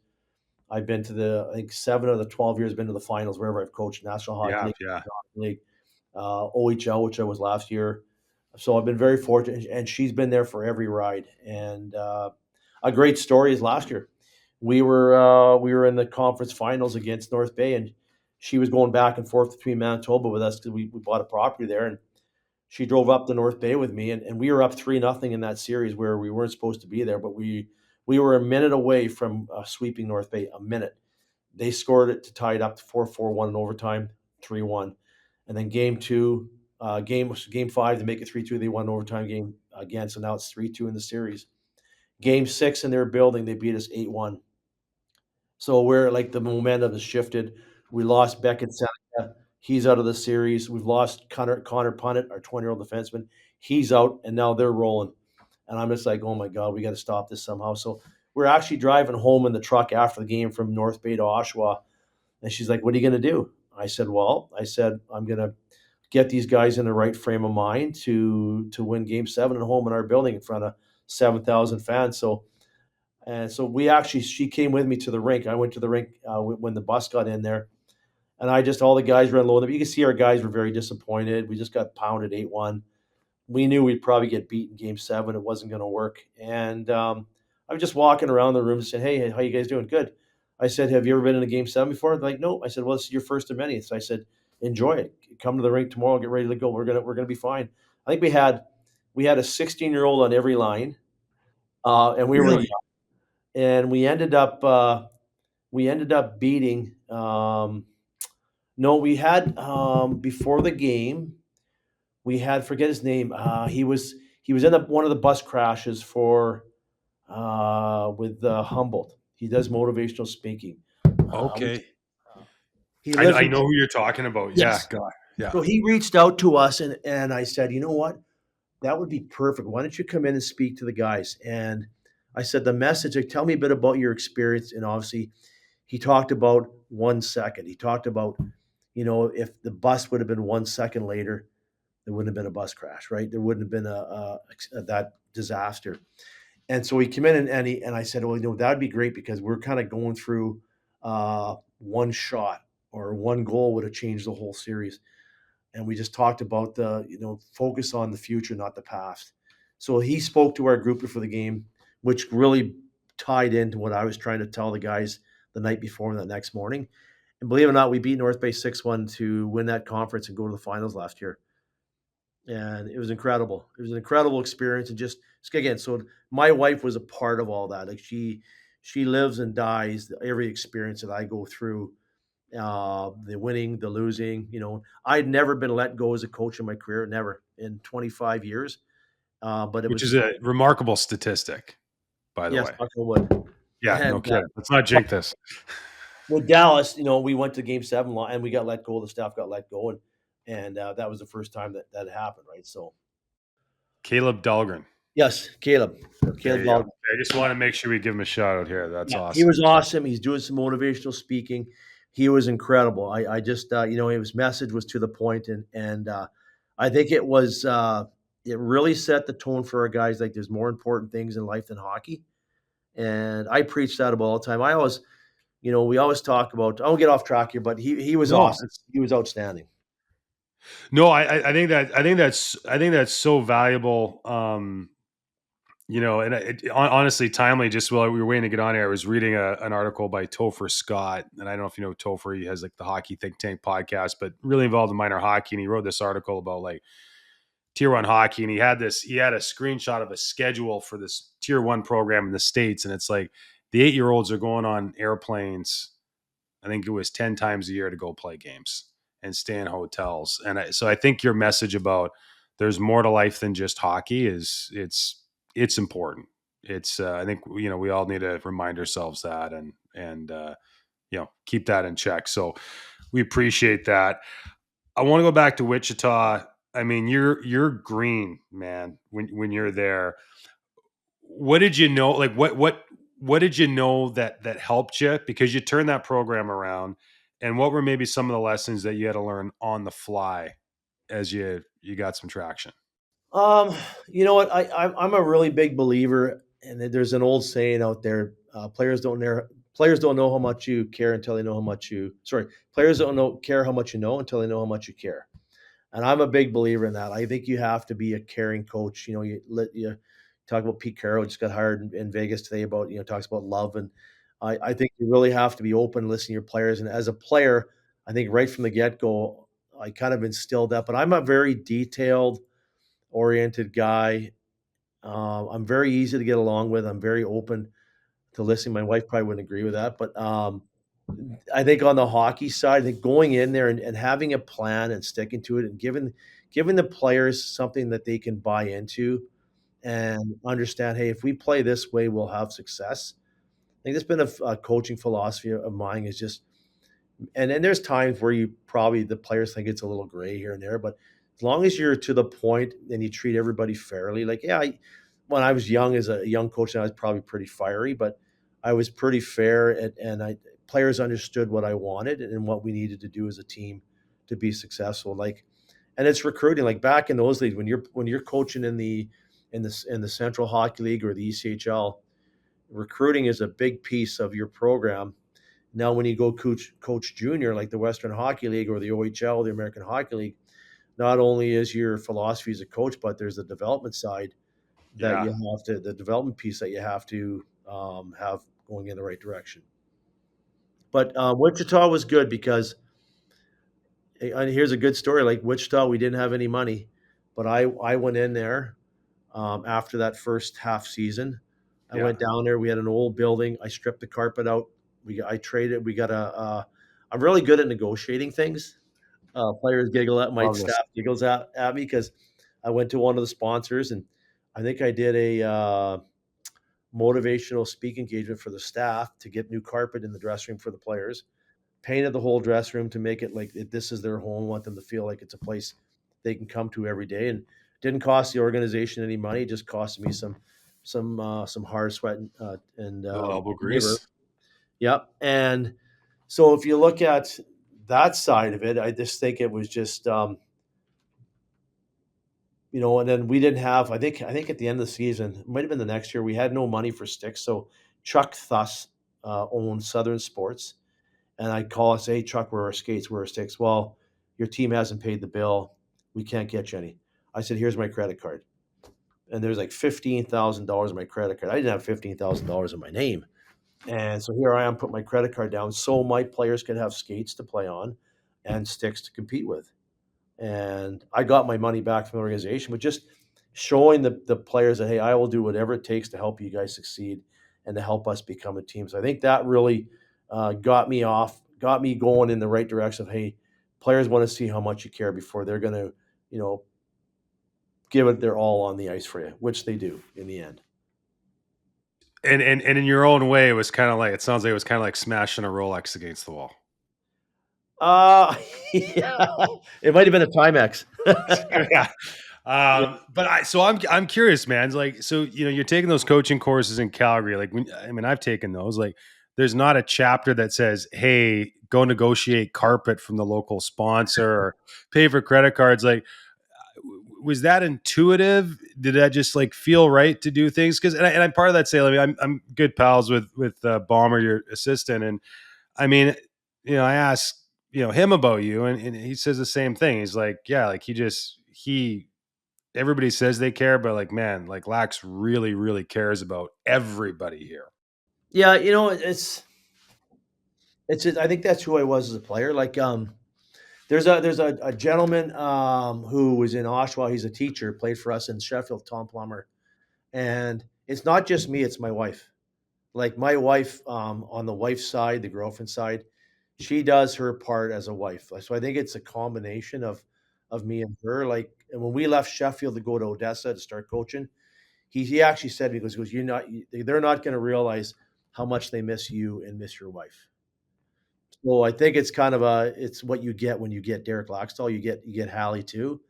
I've been to I think 7 of the 12 years been to the finals wherever I've coached National Hockey yeah, League, yeah. League, OHL, which I was last year. So I've been very fortunate, and she's been there for every ride. And a great story is last year. We were in the conference finals against North Bay, and she was going back and forth between Manitoba with us because we bought a property there, and she drove up to North Bay with me, and we were up 3-0 in that series where we weren't supposed to be there, but we were a minute away from sweeping North Bay. A minute. They scored it to tie it up to 4-4-1 in overtime, 3-1. And then game two, game five to make it 3-2. They won overtime game again. So now it's 3-2 in the series. Game six in their building, they beat us 8-1. So we're like the momentum has shifted. We lost Beckett Seneca. He's out of the series. We've lost Connor Punnett, our 20-year-old defenseman. He's out, and now they're rolling. And I'm just like, oh my God, we got to stop this somehow. So we're actually driving home in the truck after the game from North Bay to Oshawa. And she's like, what are you going to do? I said, I'm going to get these guys in the right frame of mind to win game seven at home in our building in front of 7,000 fans. So she came with me to the rink. I went to the rink when the bus got in there, and all the guys ran low. You can see our guys were very disappointed. We just got pounded 8-1. We knew we'd probably get beat in game seven. It wasn't going to work. And I was just walking around the room and said, hey, how you guys doing? Good. I said, have you ever been in a game seven before? They're like, no. I said, well, this is your first of many. So I said, enjoy it. Come to the rink tomorrow. Get ready to go. We're gonna be fine. I think we had a 16-year-old on every line, and we were Really? and we ended up beating. No, we had before the game. We had forget his name. He was in one of the bus crashes for with Humboldt. He does motivational speaking. Which Okay. he lives I in. know who you're talking about. Yeah, Yes. God. Yeah. So he reached out to us, and I said, you know what? That would be perfect. Why don't you come in and speak to the guys? And I said, the message. Like, tell me a bit about your experience. And obviously, he talked about 1 second. He talked about, if the bus would have been 1 second later, there wouldn't have been a bus crash, right? There wouldn't have been that disaster. And so he came in and I said, well, that'd be great because we're kind of going through one shot or one goal would have changed the whole series. And we just talked about focus on the future, not the past. So he spoke to our group before the game, which really tied into what I was trying to tell the guys the night before and the next morning. And believe it or not, we beat North Bay 6-1 to win that conference and go to the finals last year. And it was incredible. It was an incredible experience. And just again, so my wife was a part of all that. Like she lives and dies every experience that I go through, the winning, the losing. I'd never been let go as a coach in my career, never in 25 years. But it Which was is a remarkable statistic, by the yes, way. knock on wood. Yeah, no And kidding. Let's not jinx this. with Dallas, we went to Game Seven and we got let go. The staff got let go, and that was the first time that happened, right? So Caleb Dahlgren. yes, There Caleb you go. Dahl. I just want to make sure we give him a shout out here. That's Yeah, he awesome. was awesome. He's doing some motivational speaking. He was incredible. I just his message was to the point, and I think it really set the tone for our guys. Like there's more important things in life than hockey, and I preach that about all the time. I always, we always talk about. I won't get off track here, but he was No, awesome. it's He was outstanding. no. I think that's so valuable. And honestly, timely. Just while we were waiting to get on here, I was reading an article by Topher Scott, and I don't know if you know Topher. He has like the Hockey Think Tank podcast, but really involved in minor hockey. And he wrote this article about like tier one hockey, and he had a screenshot of a schedule for this tier one program in the States. And it's like the 8 year olds are going on airplanes, I think it was 10 times a year, to go play games and stay in hotels. So I think your message about there's more to life than just hockey is it's important. It's I think we all need to remind ourselves that, and keep that in check. So we appreciate that. I want to go back to Wichita. I mean, you're green, man. When you're there, what did you know? Like, what did you know that helped you because you turned that program around, and what were maybe some of the lessons that you had to learn on the fly as you got some traction? Um, you know what? I'm a really big believer, and there's an old saying out there: players don't know how much you care until they know how much you. Sorry, players don't know care how much you know until they know how much you care. And I'm a big believer in that. I think you have to be a caring coach. You know, you talk about Pete Carroll just got hired in Vegas today about talks about love, and I think you really have to be open, listen to your players. And as a player, I think right from the get go, I kind of instilled that. But I'm a very detailed oriented guy. I'm very easy to get along with. I'm very open to listening. My wife probably wouldn't agree with that, but I think on the hockey side, I think going in there and having a plan and sticking to it and giving the players something that they can buy into and understand, hey, if we play this way, we'll have success. I think that's been a coaching philosophy of mine is just and there's times where you probably the players think it's a little gray here and there, but as long as you're to the point and you treat everybody fairly, like when I was young as a young coach, I was probably pretty fiery, but I was pretty fair and I players understood what I wanted and what we needed to do as a team to be successful. Like, and it's recruiting. Like back in those leagues, when you're coaching in the Central Hockey League or the ECHL, recruiting is a big piece of your program. Now, when you go coach junior, like the Western Hockey League or the OHL, the American Hockey League, not only is your philosophy as a coach, but there's the development side that Yeah, you have to, the development piece that you have to have going in the right direction. But Wichita was good because and here's a good story. Like Wichita, we didn't have any money, but I went in there after that first half season. I yeah, went down there. We had an old building. I stripped the carpet out. I traded. We got I'm really good at negotiating things. Players giggle at my love this. staff giggles at me because I went to one of the sponsors and I think I did a motivational speak engagement for the staff to get new carpet in the dressing room for the players. Painted the whole dressing room to make it like this is their home. Want them to feel like it's a place they can come to every day, and didn't cost the organization any money. It just cost me some hard sweat and Little elbow labor. grease. Yep. And so if you look at that side of it, I just think it was just and then we didn't have. I think at the end of the season, it might have been the next year, we had no money for sticks. So Chuck Thuss owned Southern Sports, and I call and say, "Hey, Chuck, where are our skates? Where are our sticks?" Well, your team hasn't paid the bill. We can't get you any. I said, "Here's my credit card." And there's like $15,000 on my credit card. I didn't have $15,000 in my name. And so here I am, put my credit card down so my players could have skates to play on and sticks to compete with. And I got my money back from the organization, but just showing the players that, hey, I will do whatever it takes to help you guys succeed and to help us become a team. So I think that really got me going in the right direction of, hey, players want to see how much you care before they're going to, you know, give it their all on the ice for you, which they do in the end. And in your own way, it was kind of like it sounds like it was kind of like smashing a Rolex against the wall. Uh, yeah, it might have been a Timex. Yeah. Yeah. But I'm curious, man. Like, so you're taking those coaching courses in Calgary. Like, I mean, I've taken those. Like, there's not a chapter that says, "Hey, go negotiate carpet from the local sponsor or pay for credit cards." Like, was that intuitive? Did that just like feel right to do things? Because and I'm part of that sale. I mean, I'm good pals with Bomber, your assistant, and I mean, I asked him about you, and he says the same thing. He's like, yeah, like he everybody says they care, but like, man, like Lax really, really cares about everybody here. Yeah, it's just, I think that's who I was as a player. Like, There's a gentleman who was in Oshawa. He's a teacher, played for us in Sheffield, Tom Plummer, and it's not just me; it's my wife. Like my wife, on the wife's side, the girlfriend side, she does her part as a wife. So I think it's a combination of me and her. Like, and when we left Sheffield to go to Odessa to start coaching, he actually said to me, he goes, "You're not, they're not going to realize how much they miss you and miss your wife." So I think it's kind of it's what you get when you get Derek Laxdal. You get Hallie too.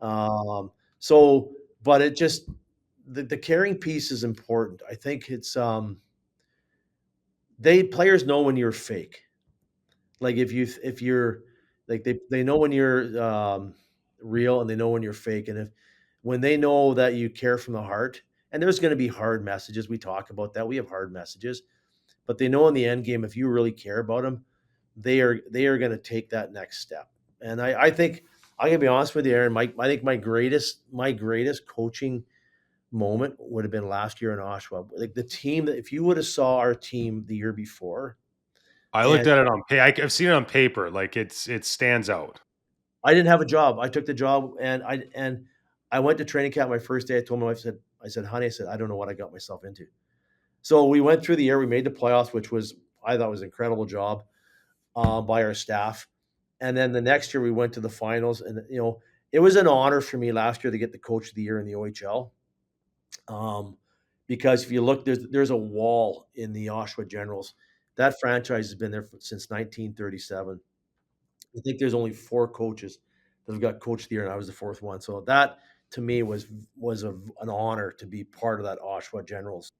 Um, so, but it just the caring piece is important. I think it's they players know when you're fake. Like if you're like they know when you're real and they know when you're fake. And if when they know that you care from the heart, and there's going to be hard messages. We talk about that. We have hard messages, but they know in the end game if you really care about them, they are going to take that next step. And I think I'm gonna be honest with you, Aaron. I think my greatest coaching moment would have been last year in Oshawa. Like the team that if you would have saw our team the year before, I and looked at it on I've seen it on paper, like, it stands out. I didn't have a job. I took the job and I went to training camp my first day. I told my wife, I said, honey, I said, I don't know what I got myself into. So we went through the year. We made the playoffs, which was I thought was an incredible job by our staff. And then the next year we went to the finals, and it was an honor for me last year to get the coach of the year in the OHL. Um, because if you look, there's a wall in the Oshawa Generals. That franchise has been there since 1937. I think there's only four coaches that have got coach of the year, and I was the fourth one. So that to me was an honor to be part of that Oshawa Generals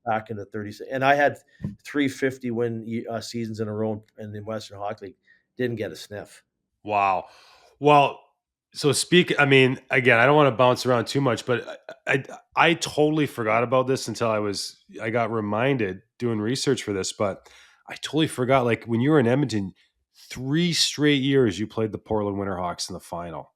back in the 30s. And I had 350 win seasons in a row in the Western Hockey League. Didn't get a sniff. Wow. Well, so I mean, again, I don't want to bounce around too much, but I totally forgot about this until I got reminded doing research for this, but I totally forgot, like, when you were in Edmonton, 3 straight years you played the Portland Winterhawks in the final.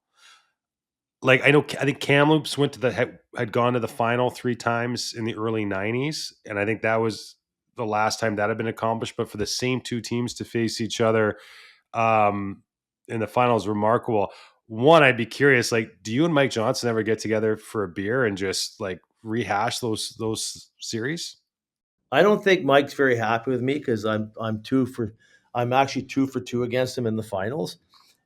Like, I think Kamloops went to the had gone to the final 3 times in the early '90s, and I think that was the last time that had been accomplished, but for the same 2 teams to face each other um, in the finals remarkable. One, I'd be curious, like, do you and Mike Johnson ever get together for a beer and just like rehash those series? I don't think Mike's very happy with me because I'm actually 2 for 2 against him in the finals.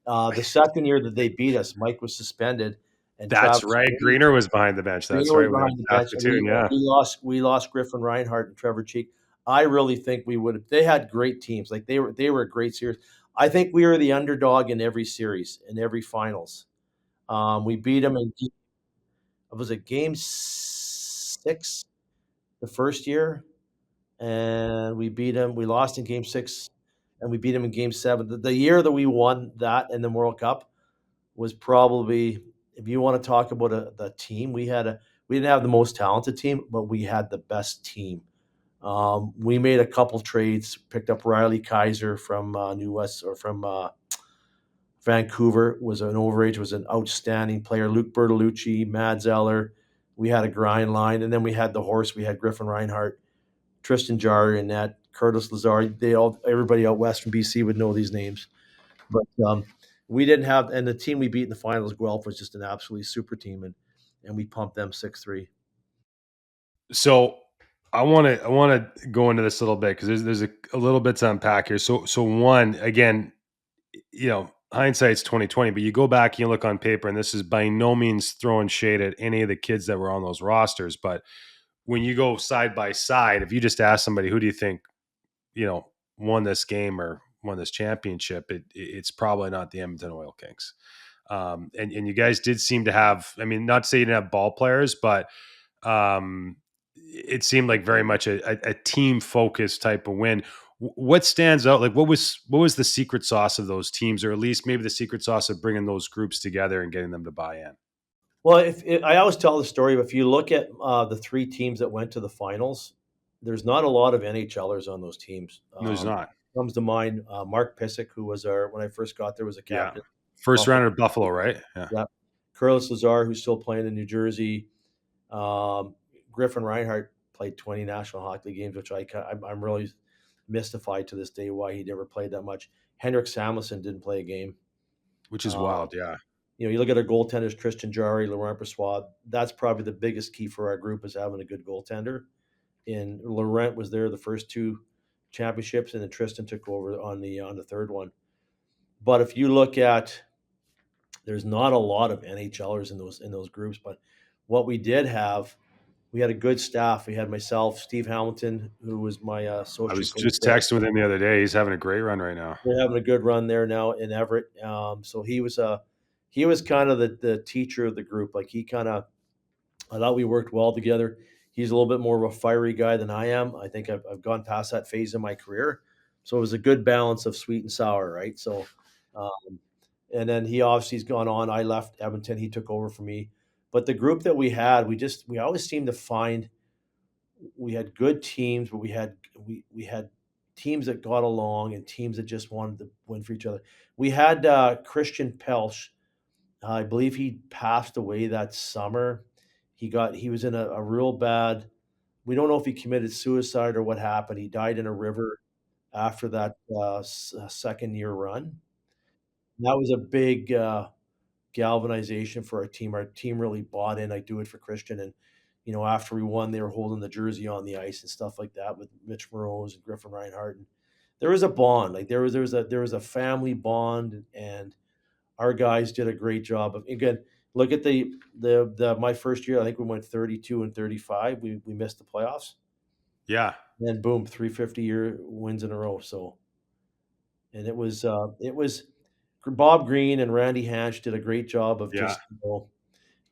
The second year that they beat us, Mike was suspended, and That's Travis right. Greener was behind the bench. That's Greener was right. We got behind the bench, and Saskatoon. Yeah. we lost Griffin Reinhardt and Trevor Cheek. I really think we would have. They had great teams. Like they were a great series. I think we were the underdog in every series, in every finals. We beat them in was it game 6 the first year, and we beat them. We lost in game 6, and we beat them in game 7. The year that we won that in the World Cup was probably, if you want to talk about the team, we didn't have the most talented team, but we had the best team. We made a couple trades, picked up Riley Kaiser from New West or from Vancouver, was an overage, was an outstanding player. Luke Bertolucci, Mads Eller. We had a grind line, and then we had the horse. We had Griffin Reinhardt, Tristan Jarry, and that Curtis Lazar. Everybody out west from BC would know these names, but we didn't have. And the team we beat in the finals, Guelph, was just an absolutely super team, and we pumped them 6-3. So I want to go into this a little bit because there's a little bit to unpack here. So one, again, hindsight's 2020, but you go back and you look on paper, and this is by no means throwing shade at any of the kids that were on those rosters, but when you go side by side, if you just ask somebody, who do you think, won this game or won this championship, it's probably not the Edmonton Oil Kings. And you guys did seem to have, I mean, not to say you didn't have ball players, but it seemed like very much a team focused type of win. What stands out? Like, what was the secret sauce of those teams, or at least maybe the secret sauce of bringing those groups together and getting them to buy in? Well, if I always tell the story, if you look at the 3 teams that went to the finals, there's not a lot of NHLers on those teams. No, there's not. Comes to mind Mark Pissick, who was when I first got there, was a Yeah. captain. First Buffalo, rounder of Buffalo, right? Yeah. yeah. Curtis Lazar, who's still playing in New Jersey. Um, Griffin Reinhardt played 20 National Hockey League games, which I'm really mystified to this day why he never played that much. Henrik Samuelsson didn't play a game. which is Um, wild. Yeah, you look at our goaltenders, Christian Jarry, Laurent Brossoit. That's probably the biggest key for our group is having a good goaltender. And Laurent was there the first two championships, and then Tristan took over on the third one. But if you look at, there's not a lot of NHLers in those groups, but what we did have, we had a good staff. We had myself, Steve Hamilton, who was my I associate was coach just there. texting with him the other day. He's having a great run right now. We're having a good run there now in Everett. So he was kind of the teacher of the group. Like he kind of, I thought we worked well together. He's a little bit more of a fiery guy than I am. I think I've gone past that phase in my career. So it was a good balance of sweet and sour, right? So, um, and then he obviously has gone on. I left Edmonton. He took over for me. But the group that we had, we always seemed to find we had good teams, but we had teams that got along and teams that just wanted to win for each other. We had Christian Pelch. I believe he passed away that summer. He was in a real bad. We don't know if he committed suicide or what happened. He died in a river after that second year run. That was a big galvanization for our team. Our team really bought in. I do it for Christian, and after we won, they were holding the jersey on the ice and stuff like that with Mitch Morose and Griffin Reinhardt. And there was a bond. Like there was a family bond, and our guys did a great job of again. Look at the my first year. I think we went 32 and 35. We missed the playoffs. Yeah, And then boom, 350-year wins in a row. So and it was Bob Green and Randy Hatch did a great job of yeah, just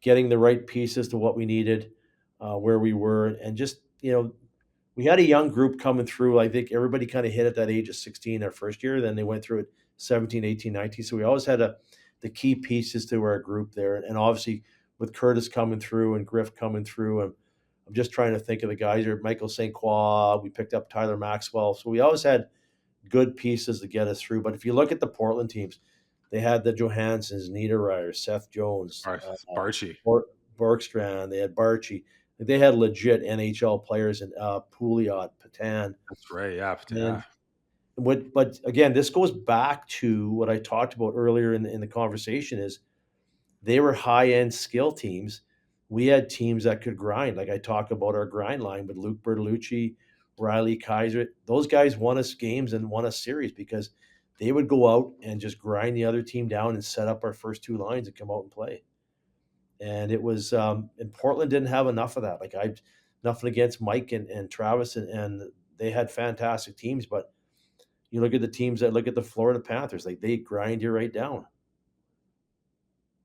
getting the right pieces to what we needed, where we were, and just we had a young group coming through. I think everybody kind of hit at that age of 16 our first year. Then they went through it 17, 18, 19. So we always had the key pieces to our group there. And obviously with Curtis coming through and Griff coming through, and I'm just trying to think of the guys here. Michael St. Croix, we picked up Tyler Maxwell. So we always had good pieces to get us through. But if you look at the Portland teams, they had the Johanssons, Niederreiter, Seth Jones, Barchi. Borkstrand. They had Barchi. They had legit NHL players in Pouliot, Patan, That's right. Yeah, yeah, and but again, this goes back to what I talked about earlier in the conversation. Is they were high end skill teams. We had teams that could grind. Like I talk about our grind line with Luke Bertolucci, Riley Kaiser. Those guys won us games and won us series because they would go out and just grind the other team down and set up our first two lines and come out and play. And it was and Portland didn't have enough of that. Like I nothing against Mike and Travis and they had fantastic teams, but you look at the teams that look at the Florida Panthers, like they grind you right down.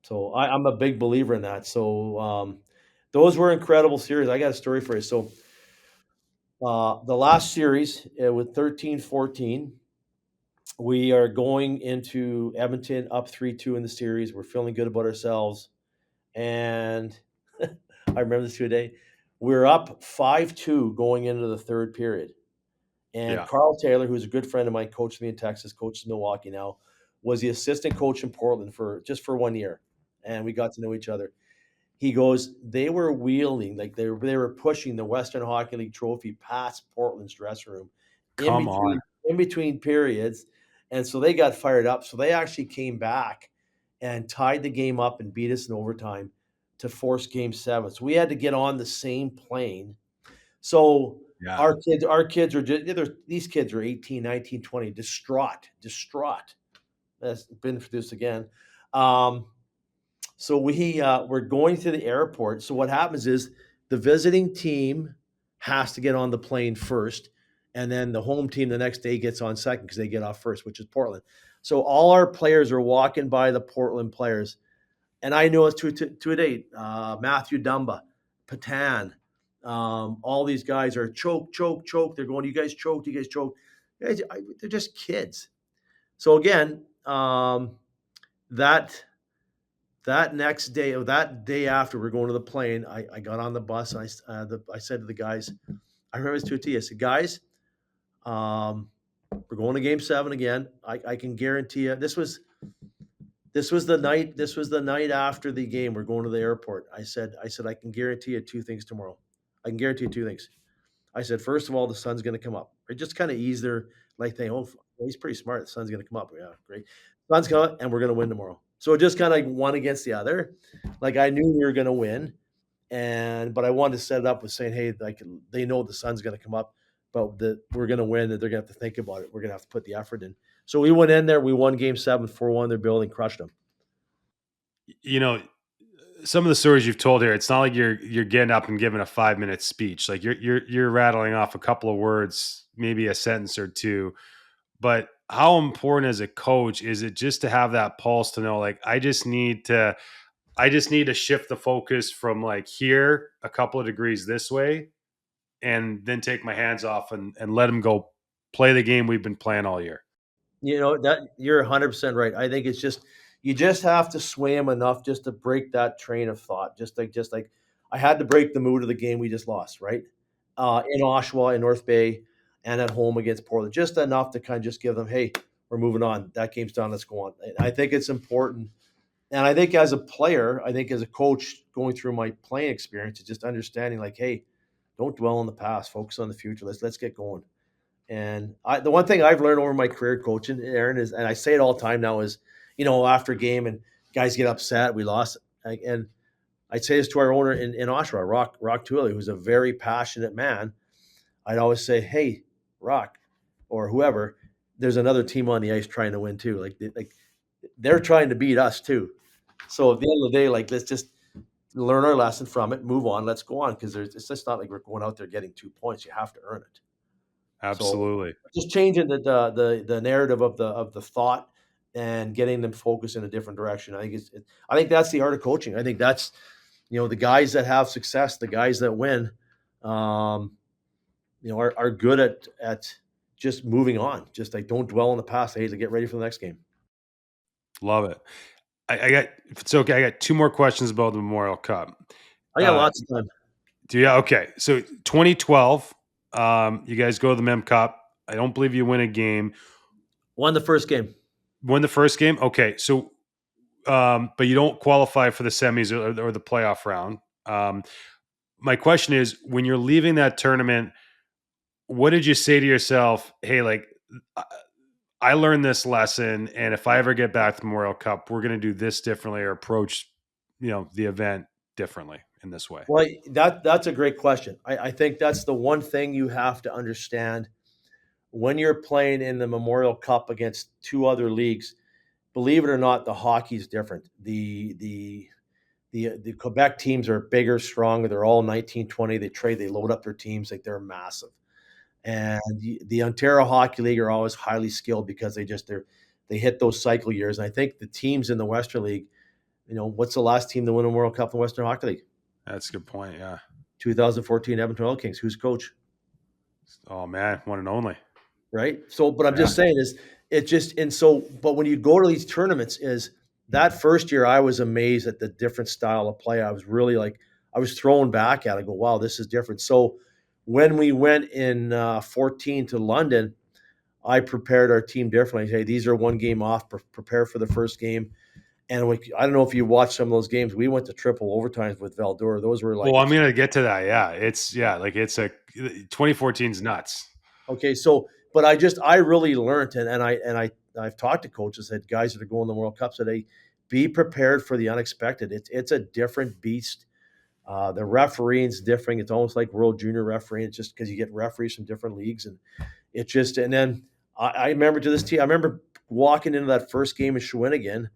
So I'm a big believer in that. So those were incredible series. I got a story for you. So the last series with 13-14, we are going into Edmonton up 3-2 in the series. We're feeling good about ourselves. And I remember this today. We're up 5-2 going into the third period. And yeah. Carl Taylor, who's a good friend of mine, coached me in Texas, coaches Milwaukee now, was the assistant coach in Portland for 1 year. And we got to know each other. He goes, they were wheeling, like they were pushing the Western Hockey League trophy past Portland's dressing room in Come on. between in between periods. And so they got fired up. So they actually came back and tied the game up and beat us in overtime to force game seven. So we had to get on the same plane. So Yeah. our kids are just these kids are 18, 19, 20, distraught. That's been introduced again. Um, so we're going to the airport. So what happens is the visiting team has to get on the plane first, and then the home team the next day gets on second because they get off first, which is Portland. So all our players are walking by the Portland players, and I know it's to a date. Matthew Dumba, Patan, all these guys are choke, choke, choke. They're going, you guys choked, you guys choked. Guys, they're just kids. So again, that that next day or that day after we're going to the plane, I got on the bus and I said to the guys, I remember this to a T. I said, guys, um, we're going to game seven again. I can guarantee you this was the night after the game. We're going to the airport. I said I can guarantee you two things tomorrow. I can guarantee you two things. I said, first of all, the sun's going to come up. It just kind of ease their like thing. Oh, he's pretty smart. The sun's going to come up. Yeah, great. Sun's coming, and we're going to win tomorrow. So it just kind of like one against the other. Like I knew we were going to win, and but I wanted to set it up with saying, hey, like they know the sun's going to come up, but that we're going to win. That they're going to have to think about it. We're going to have to put the effort in. So we went in there. We won Game 7, 4-1. Their building crushed them. You know, some of the stories you've told here, it's not like you're getting up and giving a 5 minute speech. Like you're rattling off a couple of words, maybe a sentence or two. But how important as a coach is it just to have that pulse to know, like, I just need to shift the focus from like here a couple of degrees this way, and then take my hands off and let them go play the game we've been playing all year. You know that you're 100% right. I think it's just you just have to sway them enough just to break that train of thought. Just like I had to break the mood of the game we just lost, right? In Oshawa, in North Bay, and at home against Portland, just enough to kind of just give them, hey, we're moving on. That game's done. Let's go on. And I think it's important. And I think as a player, I think as a coach going through my playing experience, it's just understanding like, hey, don't dwell on the past, focus on the future. Let's get going. And the one thing I've learned over my career coaching, Aaron, is, and I say it all the time now, is, after a game and guys get upset, we lost. And I'd say this to our owner in Oshawa, Rock Tooley, who's a very passionate man. I'd always say, hey, Rock, or whoever, there's another team on the ice trying to win too. Like they're trying to beat us too. So at the end of the day, like let's just learn our lesson from it, move on, let's go on, because it's just not like we're going out there getting 2 points. You have to earn it. So Absolutely. just changing the narrative of the thought and getting them focused in a different direction. I think that's the art of coaching. I think that's the guys that have success, the guys that win, um, are good at just moving on. Just like don't dwell on the past. Hey, to get ready for the next game. Love it. I got, if it's okay, I got two more questions about the Memorial Cup. I got Uh, lots of time. okay. So 2012, you guys go to the Mem Cup. I don't believe you win a game. Won the first game. Won the first game. Okay. So, but you don't qualify for the semis or the playoff round. My question is, when you're leaving that tournament, what did you say to yourself? Hey, like, I learned this lesson, and if I ever get back to the Memorial Cup, we're going to do this differently or approach, the event differently in this way. Well, that's a great question. I think that's the one thing you have to understand when you're playing in the Memorial Cup against two other leagues. Believe it or not, the hockey's different. The Quebec teams are bigger, stronger. They're all 1920. They load up their teams like they're massive. And the Ontario Hockey League are always highly skilled because they hit those cycle years. And I think the teams in the Western League, what's the last team to win a World Cup in the Western Hockey League? That's a good point. Yeah. 2014 Edmonton Oil Kings. Who's coach? Oh man, one and only. Right. So, but I'm Yeah, just saying is it just and so, but when you go to these tournaments, is that first year I was amazed at the different style of play. I was really like I was thrown back at. I go, wow, this is different. So, when we went in 14 to London, I prepared our team differently. Hey, these are one game off. Prepare for the first game. And I don't know if you watched some of those games. We went to triple overtimes with Valdor. Those were like well, I'm gonna get to that. Yeah, like it's a 2014's nuts. okay. So, but I really learned, I've talked to coaches, said guys that are going to the World Cup, said, hey, be prepared for the unexpected. It's a different beast. The refereeing is different. It's almost like World Junior refereeing. It's just because you get referees from different leagues, and and then I remember to this team. I remember walking into that first game in Shawinigan.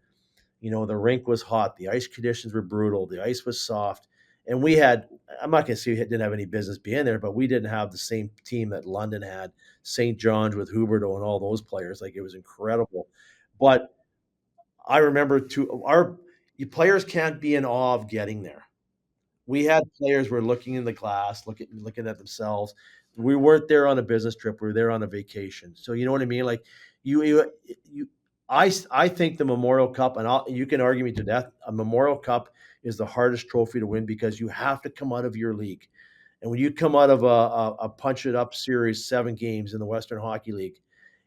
The rink was hot. The ice conditions were brutal. The ice was soft. And I'm not going to say we didn't have any business being there, but we didn't have the same team that London had, St. John's with Huberto and all those players. Like it was incredible. But I remember our players can't be in awe of getting there. We had players were looking in the glass, looking at themselves. We weren't there on a business trip. We were there on a vacation. So you know what I mean? Like you I think the Memorial Cup, and you can argue me to death, a Memorial Cup is the hardest trophy to win because you have to come out of your league. And when you come out of a punch it up series, 7 games in the Western Hockey League,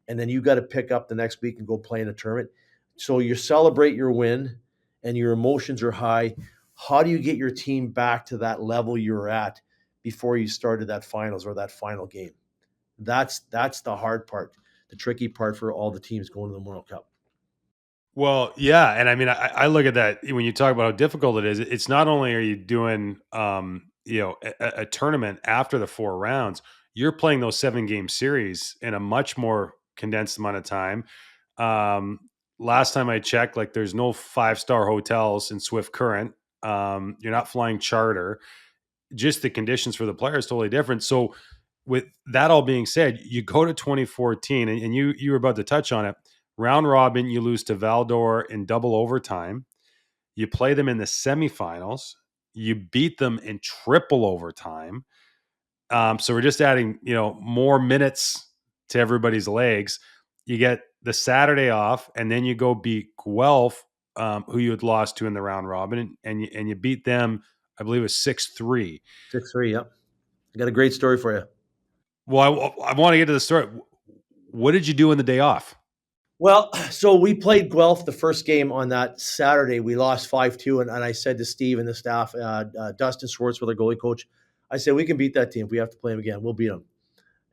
and then you got to pick up the next week and go play in a tournament. So you celebrate your win and your emotions are high. How do you get your team back to that level you were at before you started that finals or that final game? That's the hard part, the tricky part for all the teams going to the World Cup. Well, yeah, and I mean, I look at that when you talk about how difficult it is. It's not only are you doing, a tournament after the 4 rounds, you're playing those 7 game series in a much more condensed amount of time. Um, Last time I checked, like, there's no 5-star hotels in Swift Current. You're not flying charter. Just the conditions for the player is totally different. So, with that all being said, you go to 2014, and you were about to touch on it. Round robin, you lose to Valdor in double overtime. You play them in the semifinals. You beat them in triple overtime. So we're just adding, more minutes to everybody's legs. You get the Saturday off, and then you go beat Guelph, who you had lost to in the round robin, and you beat them. I believe it was 6-3. 6-3. Yep. I got a great story for you. Well, I want to get to the story. What did you do in the day off? Well, so we played Guelph the first game on that Saturday. We lost 5-2. And I said to Steve and the staff, Dustin Schwartz, with our goalie coach, I said, we can beat that team. If we have to play them again, we'll beat them.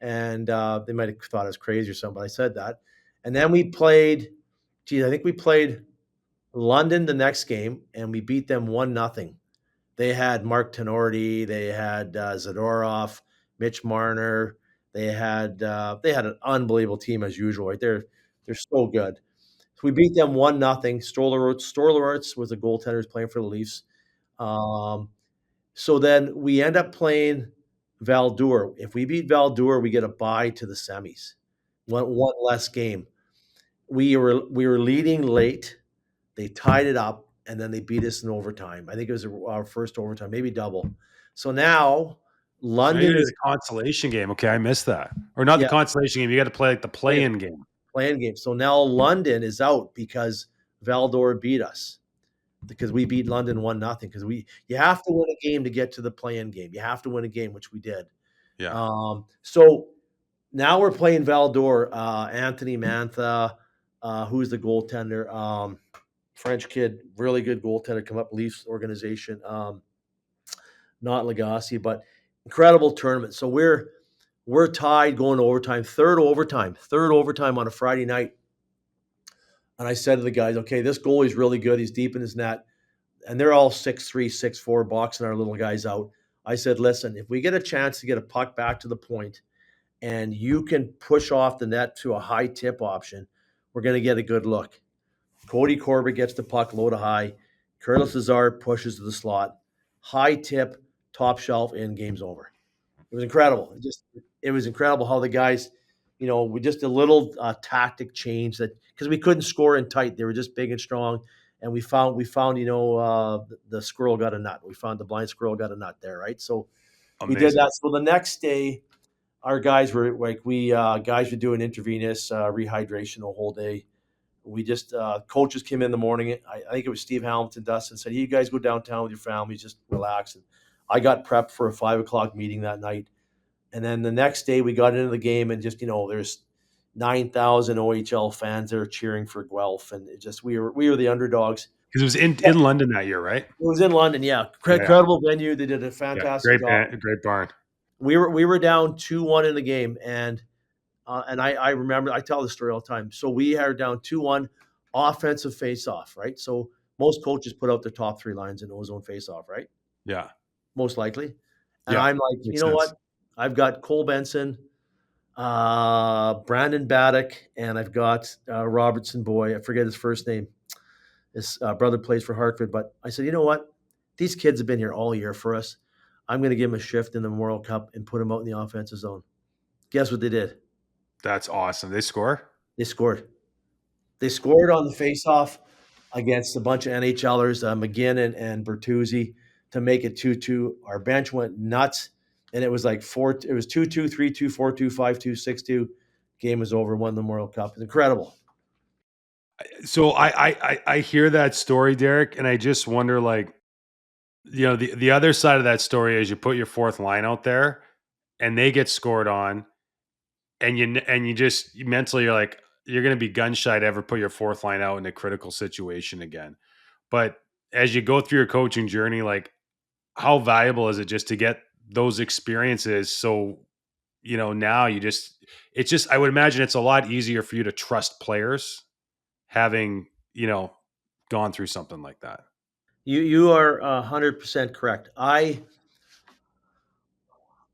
And they might have thought I was crazy or something, but I said that. And then we played, geez, I think we played London the next game, and we beat them 1-0. They had Mark Tenorti, they had Zadorov, Mitch Marner. They had an unbelievable team as usual. Right, they're so good. So we beat them 1-0. Storlerorts was the goaltender who's playing for the Leafs. Um, so then we end up playing Valdour. If we beat Valdour, we get a bye to the semis. One less game. We were leading late. They tied it up, and then they beat us in overtime. I think it was our first overtime, maybe double. So now So now you London did the is, consolation game. Okay, I missed that. Or not the yeah, consolation game. You got to play like the playing play-in game. playing game. So now London is out because Valdor beat us, because we beat London 1-0. Because you have to win a game to get to the play-in game. You have to win a game, which we did. Yeah. So now we're playing Valdor. Anthony Mantha, who's the goaltender, French kid, really good goaltender, come up Leafs organization. Not Legacy, but incredible tournament. So we're tied going to overtime, third overtime on a Friday night. And I said to the guys, okay, this goalie's really good. He's deep in his net. And they're all 6'3", 6'4", boxing our little guys out. I said, listen, if we get a chance to get a puck back to the point and you can push off the net to a high tip option, we're going to get a good look. Cody Corbett gets the puck low to high. Curtis Lazar pushes to the slot. High tip, top shelf, in, game's over. It was incredible. It was incredible how the guys, we just a little tactic change, that because we couldn't score in tight. They were just big and strong, and we found the squirrel got a nut. We found the blind squirrel got a nut there, right? So we did Amazing. that. So the next day, our guys were like, we guys were doing intravenous rehydration the whole day. We just coaches came in the morning. I think it was Steve Hamilton, Dustin said, "You guys go downtown with your families, just relax." And I got prepped for a 5 o'clock meeting that night. And then the next day we got into the game, and just there's 9,000 OHL fans there cheering for Guelph, and we were the underdogs. Because it was in Yeah, London that year, right? it was in London, yeah, Yeah, yeah. incredible venue. They did a Yeah. fantastic Great job. band, great barn. We were down 2-1 in the game, and I remember, I tell this story all the time. So we are down 2-1, offensive face-off, right? So most coaches put out their top three lines in ozone face-off, right? Yeah. Most likely. And Yeah. I'm like, you Makes know sense. what? I've got Cole Benson, Brandon Baddock, and I've got Robertson boy. I forget his first name. His brother plays for Hartford. But I said, you know what? These kids have been here all year for us. I'm going to give them a shift in the Memorial Cup and put them out in the offensive zone. Guess what they did? That's awesome. They score? They scored. They scored on the faceoff against a bunch of NHLers, McGinn and Bertuzzi, to make it 2-2. Our bench went nuts, and it was like it was 2-2, 3-2, 4-2, 5-2, 6-2. Game was over, won the Memorial Cup. It's incredible. So I hear that story, Derek, and I just wonder, like, the other side of that story is you put your fourth line out there and they get scored on, and you just mentally you're like, you're going to be gun shy to ever put your fourth line out in a critical situation again. But as you go through your coaching journey, like, how valuable is it just to get those experiences? So, now it's just, I would imagine it's a lot easier for you to trust players having, gone through something like that. You are 100% correct.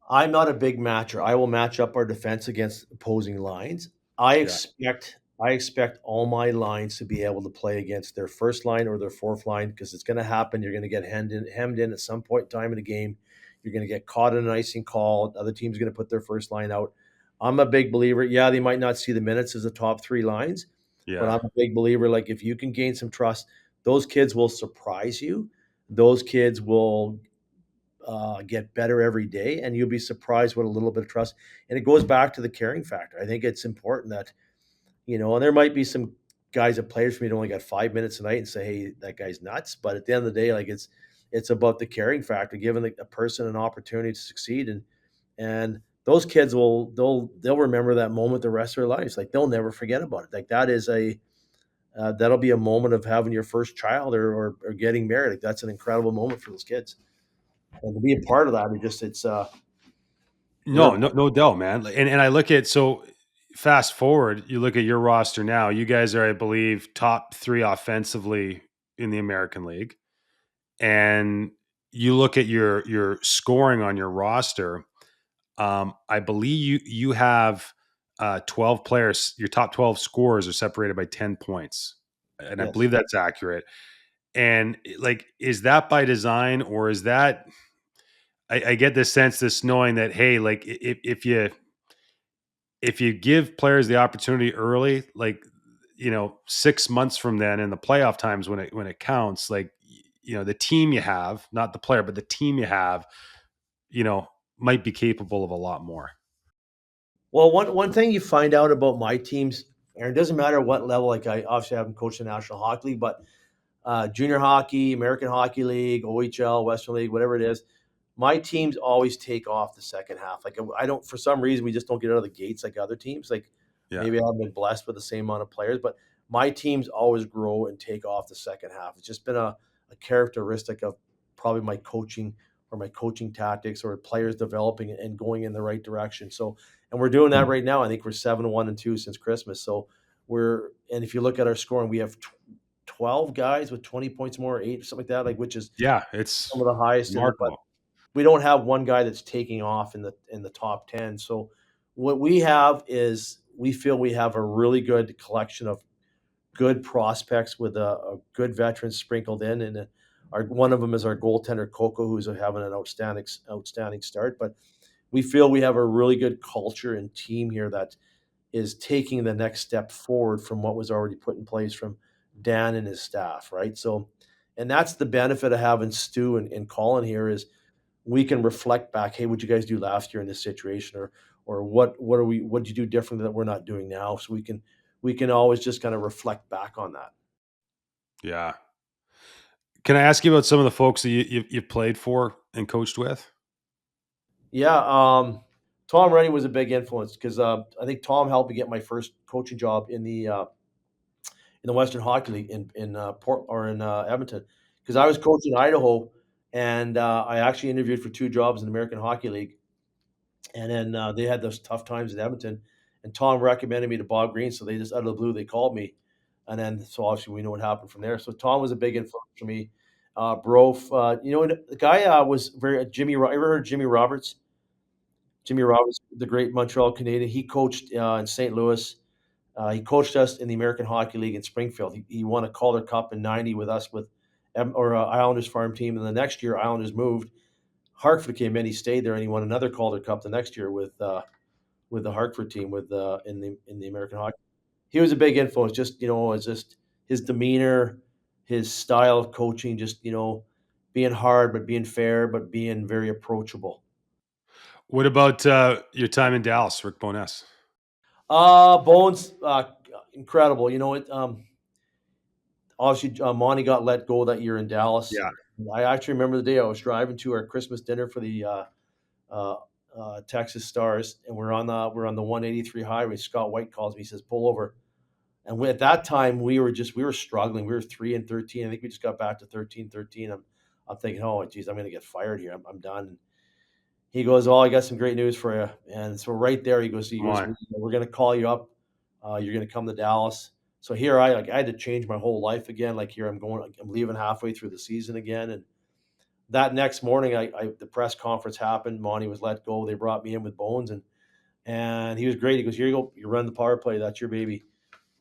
I'm not a big matcher. I will match up our defense against opposing lines. I Yeah. expect I expect all my lines to be able to play against their first line or their fourth line because it's going to happen. You're going to get hemmed in at some point in time in the game. You're going to get caught in an icing call. Other teams are going to put their first line out. I'm a big believer. Yeah, they might not see the minutes as the top three lines, but Yeah. I'm a big believer. Like if you can gain some trust, those kids will surprise you. Those kids will get better every day, and you'll be surprised what a little bit of trust. And it goes back to the caring factor. I think it's important that and there might be some guys that players for me that only got 5 minutes a night and say, "Hey, that guy's nuts." But at the end of the day, like it's about the caring factor, giving a person an opportunity to succeed, and those kids they'll remember that moment the rest of their lives. Like they'll never forget about it. Like that is a that'll be a moment of having your first child or getting married. Like that's an incredible moment for those kids, and to be a part of that, you're No, no doubt, man. Like, and I look at, so fast forward, you look at your roster now. You guys are, I believe, top three offensively in the American League, and you look at your scoring on your roster. I believe you have 12 players. Your top 12 scorers are separated by 10 points, and I yes. believe that's accurate. And like, is that by design, or is that? I get this sense, this knowing that, hey, like if you give players the opportunity early, like 6 months from then in the playoff times when it counts, like the team you have, not the player, but the team you have, you know, might be capable of a lot more. Well, one thing you find out about my teams, and it doesn't matter what level. Like I obviously haven't coached the National Hockey League, but junior hockey, American Hockey League, OHL, Western League, whatever it is, my teams always take off the second half. Like I don't, for some reason, we just don't get out of the gates like other teams. Like Yeah. maybe I haven't been blessed with the same amount of players, but my teams always grow and take off the second half. It's just been a characteristic of probably my coaching or my coaching tactics or players developing and going in the right direction. So, and we're doing that right now. I think we're 7-1-2 since Christmas. So and if you look at our scoring, we have 12 guys with 20 points more, eight, something like that, like which is Yeah, some it's of the highest in the. But remarkable. we don't have one guy that's taking off in the top 10. So what we have is we feel we have a really good collection of good prospects with a good veteran sprinkled in, and our one of them is our goaltender Coco, who's having an outstanding start. But we feel we have a really good culture and team here that is taking the next step forward from what was already put in place from Dan and his staff, right? So, and that's the benefit of having Stu and Colin here is we can reflect back, hey, what'd you guys do last year in this situation, or what did you do differently that we're not doing now? So we can always just kind of reflect back on that. Yeah. Can I ask you about some of the folks that you've played for and coached with? Yeah, Tom Reddy was a big influence because I think Tom helped me get my first coaching job in the Western Hockey League in Port or in Edmonton, because I was coaching Idaho, and I actually interviewed for 2 jobs in the American Hockey League, and then they had those tough times in Edmonton, and Tom recommended me to Bob Green, so they just out of the blue they called me, and then so obviously we know what happened from there. So Tom was a big influence for me. Brof, the guy was very Jimmy. Ever heard of Jimmy Roberts? Jimmy Roberts, the great Montreal Canadian. He coached in St. Louis. He coached us in the American Hockey League in Springfield. He won a Calder Cup in '90 with us with Islanders farm team, and the next year Islanders moved. Hartford came in. He stayed there, and he won another Calder Cup the next year with the Hartford team in the American Hockey. He was a big influence. Just it's just his demeanor, his style of coaching. Just being hard but being fair, but being very approachable. What about your time in Dallas, Rick Bowness? Bones, incredible. Obviously, Monty got let go that year in Dallas. Yeah. I actually remember the day I was driving to our Christmas dinner for the uh, Texas Stars, and we're on the 183 highway. Scott White calls me. He says, "Pull over." And at that time, we were struggling. We were 3-13. I think we just got back to 13-13. I'm thinking, oh, geez, I'm going to get fired here. I'm done. He goes, "Oh, I got some great news for you." And so right there, he goes, Come on. "We're going to call you up. You're going to come to Dallas." So here I had to change my whole life again. Like here I'm leaving halfway through the season again. And that next morning, the press conference happened. Monty was let go. They brought me in with Bones, and he was great. He goes, "Here you go. You run the power play. That's your baby."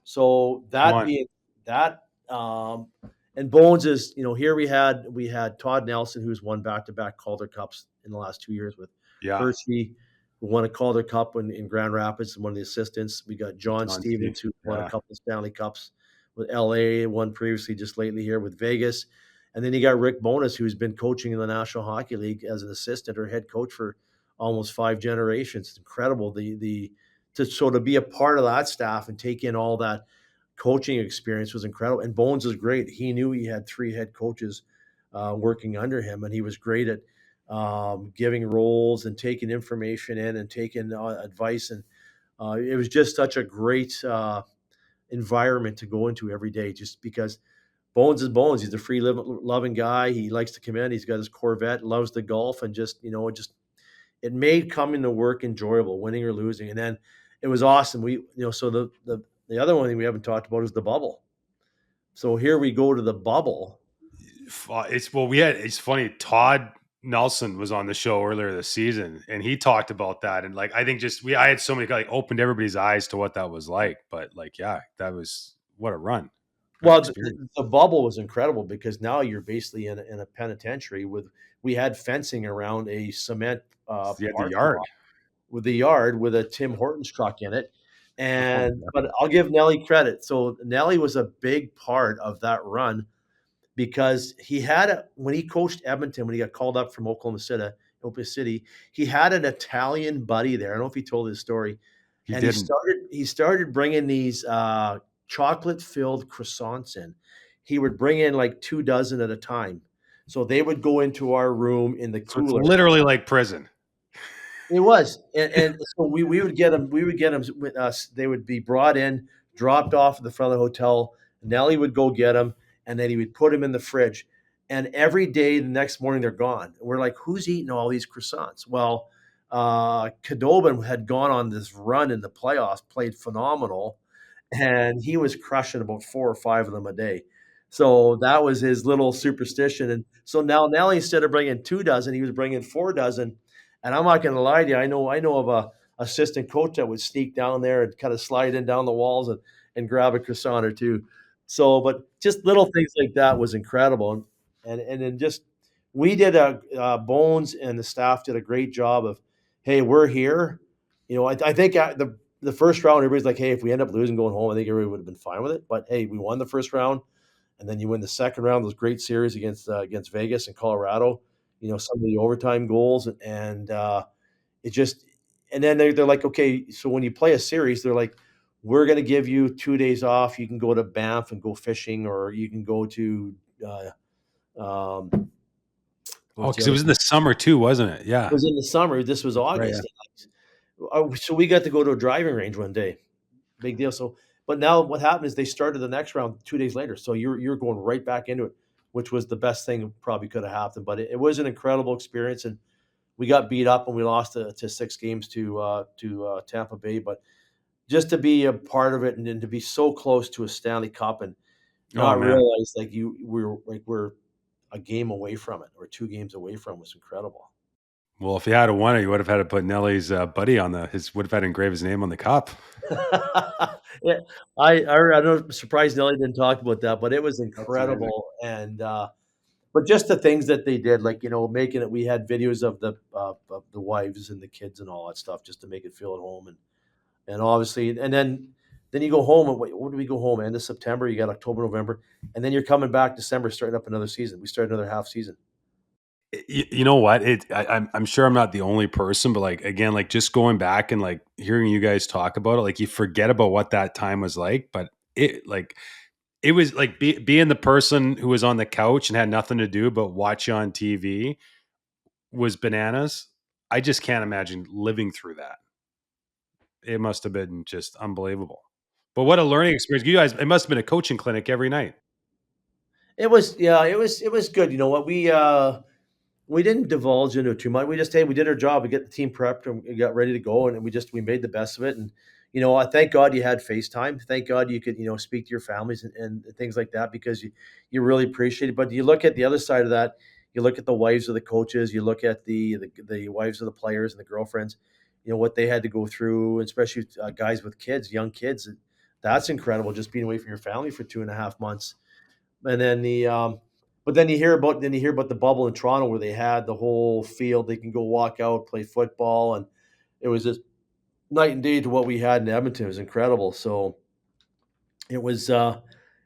So Come that on. being that, and Bones is, here we had Todd Nelson, who's won back-to-back Calder Cups in the last 2 years with Yeah. Hershey, who won a Calder Cup in Grand Rapids, and one of the assistants. We got John John C. Stevens, who won a Yeah. couple of Stanley Cups with LA, one previously just lately here with Vegas. And then you got Rick Bowness, who's been coaching in the National Hockey League as an assistant or head coach for almost 5 generations. It's incredible to be a part of that staff and take in all that coaching experience was incredible. And Bones is great. He knew he had 3 head coaches working under him, and he was great at giving roles and taking information in and taking advice. And it was just such a great environment to go into every day, just because Bones is Bones. He's a free loving guy. He likes to come in. He's got his Corvette, loves the golf, and it made coming to work enjoyable, winning or losing. And then it was awesome. So the other one thing we haven't talked about is the bubble. So here we go to the bubble. It's funny. Todd Nelson was on the show earlier this season, and he talked about that. And like, I think I had so many, like, opened everybody's eyes to what that was like. But like, yeah, that was what a run, what an Well, experience. the bubble was incredible because now you're basically in a penitentiary we had fencing around a cement You had the parking yard. lot with the yard with a Tim Hortons truck in it. Oh, And yeah. but I'll give Nelly credit. So Nelly was a big part of that run because when he coached Edmonton, when he got called up from Oklahoma City, he had an Italian buddy there. I don't know if he told his story, He and he didn't. started bringing these chocolate filled croissants in. He would bring in like 2 dozen at a time, so they would go into our room in the So it's cooler. literally like prison. It was, and so we would get them. We would get them with us. They would be brought in, dropped off at the front of the hotel. Nelly would go get them, and then he would put them in the fridge. And every day, the next morning, they're gone. We're like, who's eating all these croissants? Well, Khudobin had gone on this run in the playoffs, played phenomenal, and he was crushing about 4 or 5 of them a day. So that was his little superstition. And so now instead of bringing 2 dozen, he was bringing 4 dozen. And I'm not going to lie to you, I know of a assistant coach that would sneak down there and kind of slide in down the walls and grab a croissant or two. So, but just little things like that was incredible. And then just we did Bones and the staff did a great job of, hey, we're here. I think the first round, everybody's like, hey, if we end up losing going home, I think everybody would have been fine with it. But hey, we won the first round, and then you win the second round. Those great series against Vegas and Colorado. Some of the overtime goals, and it just, and then they're like, okay, so when you play a series, they're like, we're going to give you 2 days off. You can go to Banff and go fishing, or you can go to um, Oh, what's the because it other? was in the summer too, wasn't it? It Yeah. was in the summer. This was Right. Yeah. August. So we got to go to a driving range one day. Big deal. So, but now what happened is they started the next round 2 days later. So you're going right back into it, which was the best thing probably could have happened. But it was an incredible experience, and we got beat up and we lost to 6 games to Tampa Bay. But just to be a part of it and then to be so close to a Stanley Cup and Oh not man. realize like we're a game away from it or 2 games away from it was incredible. Well, if you had a won it, you would have had to put Nelly's buddy on his would have had to engrave his name on the cup. Yeah, I'm surprised Nelly didn't talk about that, but it was That's amazing. incredible, and, but just the things that they did, like, making it we had videos of the wives and the kids and all that stuff just to make it feel at home, and obviously and then you go home and when do we go home? End of September, you got October, November, and then you're coming back December, starting up another season. We start another half season. You know what? I'm sure I'm not the only person, but like again, like just going back and like hearing you guys talk about it, like you forget about what that time was like. But it was like being the person who was on the couch and had nothing to do but watch you on TV was bananas. I just can't imagine living through that. It must have been just unbelievable. But what a learning experience. You guys, it must have been a coaching clinic every night. It was yeah, it was good. You know what? We didn't divulge into it too much. We just, hey, we did our job. We get the team prepped and we got ready to go, and we made the best of it. And I thank God you had FaceTime. Thank God you could, speak to your families and things like that because you really appreciate it. But you look at the other side of that, you look at the wives of the coaches, you look at the wives of the players and the girlfriends, what they had to go through, especially guys with kids, young kids. That's incredible, just being away from your family for 2.5 months. And then but then you hear about the bubble in Toronto where they had the whole field. They can go walk out, play football, and it was just night and day to what we had in Edmonton. It was incredible. So it was uh,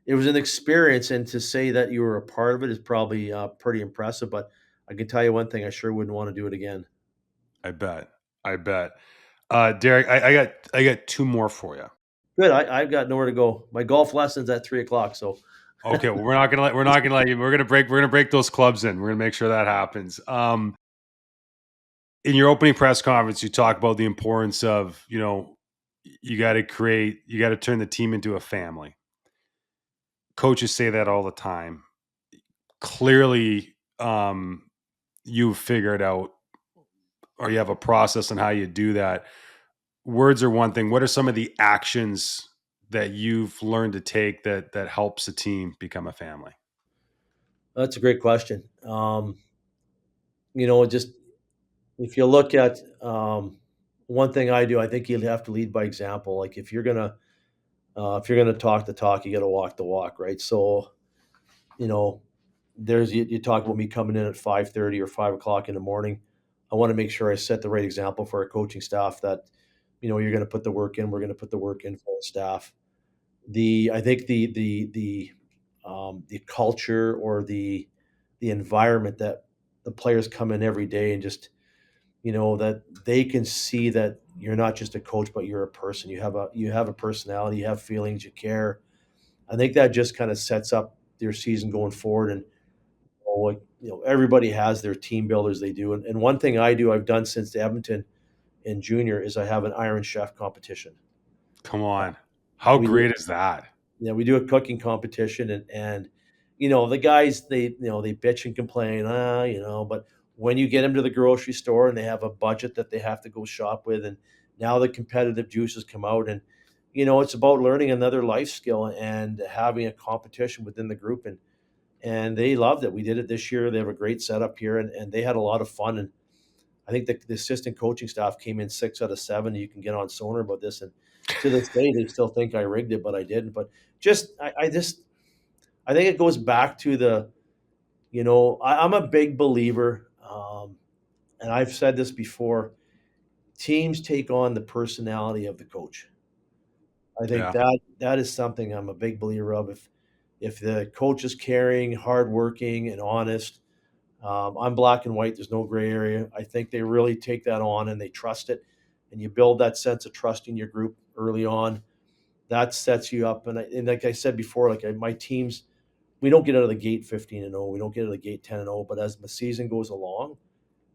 it was an experience, and to say that you were a part of it is probably pretty impressive. But I can tell you one thing: I sure wouldn't want to do it again. I bet. I bet. Derek, I got two more for you. Good. I've got nowhere to go. My golf lessons at 3 o'clock. So Okay, well, we're not gonna let you. We're gonna break those clubs in. We're gonna make sure that happens. In your opening press conference, you talk about the importance of you got to turn the team into a family. Coaches say that all the time. Clearly, you've figured out or you have a process on how you do that. Words are one thing. What are some of the actions that you've learned to take that helps a team become a family? that's a great question. Just if you look at one thing I do, I think you have to lead by example. Like if you're gonna talk the talk, you got to walk the walk, right? So you know, you talk about me coming in at 5:30 or 5 o'clock in the morning. I want to make sure I set the right example for our coaching staff that you're going to put the work in. We're going to put the work in for the staff. I think the culture or the environment that the players come in every day and just that they can see that you're not just a coach, but you're a person. You have a personality, you have feelings, you care. I think that just kind of sets up your season going forward. And like everybody has their team builders they do. And one thing I've done since Edmonton in junior is I have an Iron Chef competition. Come on. How We do great is that? we do a cooking competition, and the guys they bitch and complain, but when you get them to the grocery store and they have a budget that they have to go shop with, and now the competitive juices come out, and it's about learning another life skill and having a competition within the group, and they loved it. We did it this year. They have a great setup here, and they had a lot of fun. And I think the assistant coaching staff came in 6 out of 7. You can get on Sonar about this, and to this day, they still think I rigged it, but I didn't. But I think it goes back to I'm a big believer, and I've said this before. Teams take on the personality of the coach. I think Yeah. that is something I'm a big believer of. If the coach is caring, hardworking, and honest, I'm black and white. There's no gray area. I think they really take that on and they trust it, and you build that sense of trust in your group early on. That sets you up. And like I said before, my teams, we don't get out of the gate 15-0. We don't get out of the gate 10-0. But as the season goes along,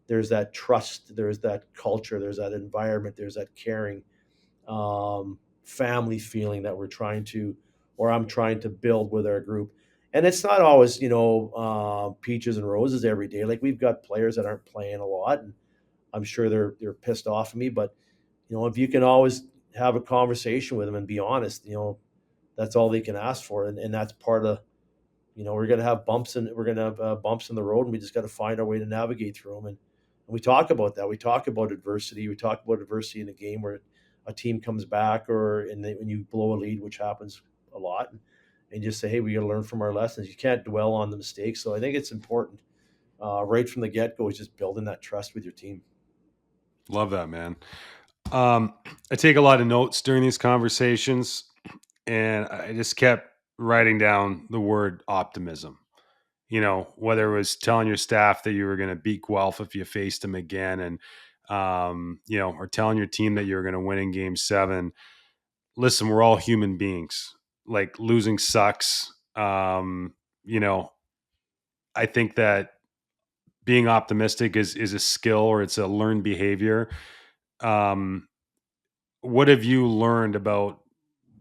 there's that trust, there's that culture, there's that environment, there's that caring, family feeling that I'm trying to build with our group. And it's not always, peaches and roses every day. Like we've got players that aren't playing a lot, and I'm sure they're pissed off at me. But if you can always have a conversation with them and be honest, that's all they can ask for, and that's part of we're gonna have bumps in the road, and we just got to find our way to navigate through them. And we talk about that. We talk about adversity. We talk about adversity in a game where a team comes back, when you blow a lead, which happens a lot, and just say, hey, we got to learn from our lessons. You can't dwell on the mistakes. So I think it's important right from the get go is just building that trust with your team. Love that, man. I take a lot of notes during these conversations, and I just kept writing down the word optimism. Whether it was telling your staff that you were going to beat Guelph if you faced them again, and or telling your team that you were going to win in Game 7. Listen, we're all human beings. Like losing sucks. You know, I think that being optimistic is a skill or it's a learned behavior. Um, what have you learned about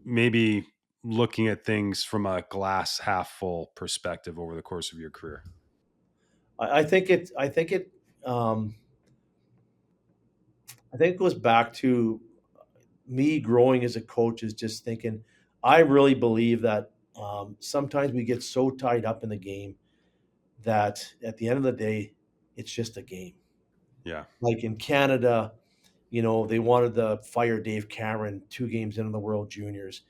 maybe looking at things from a glass half full perspective over the course of your career? Um, I think it goes back to me growing as a coach is just thinking, I really believe that sometimes we get so tied up in the game that at the end of the day, it's just a game. Yeah. Like in Canada, they wanted to fire Dave Cameron 2 games into the World Juniors.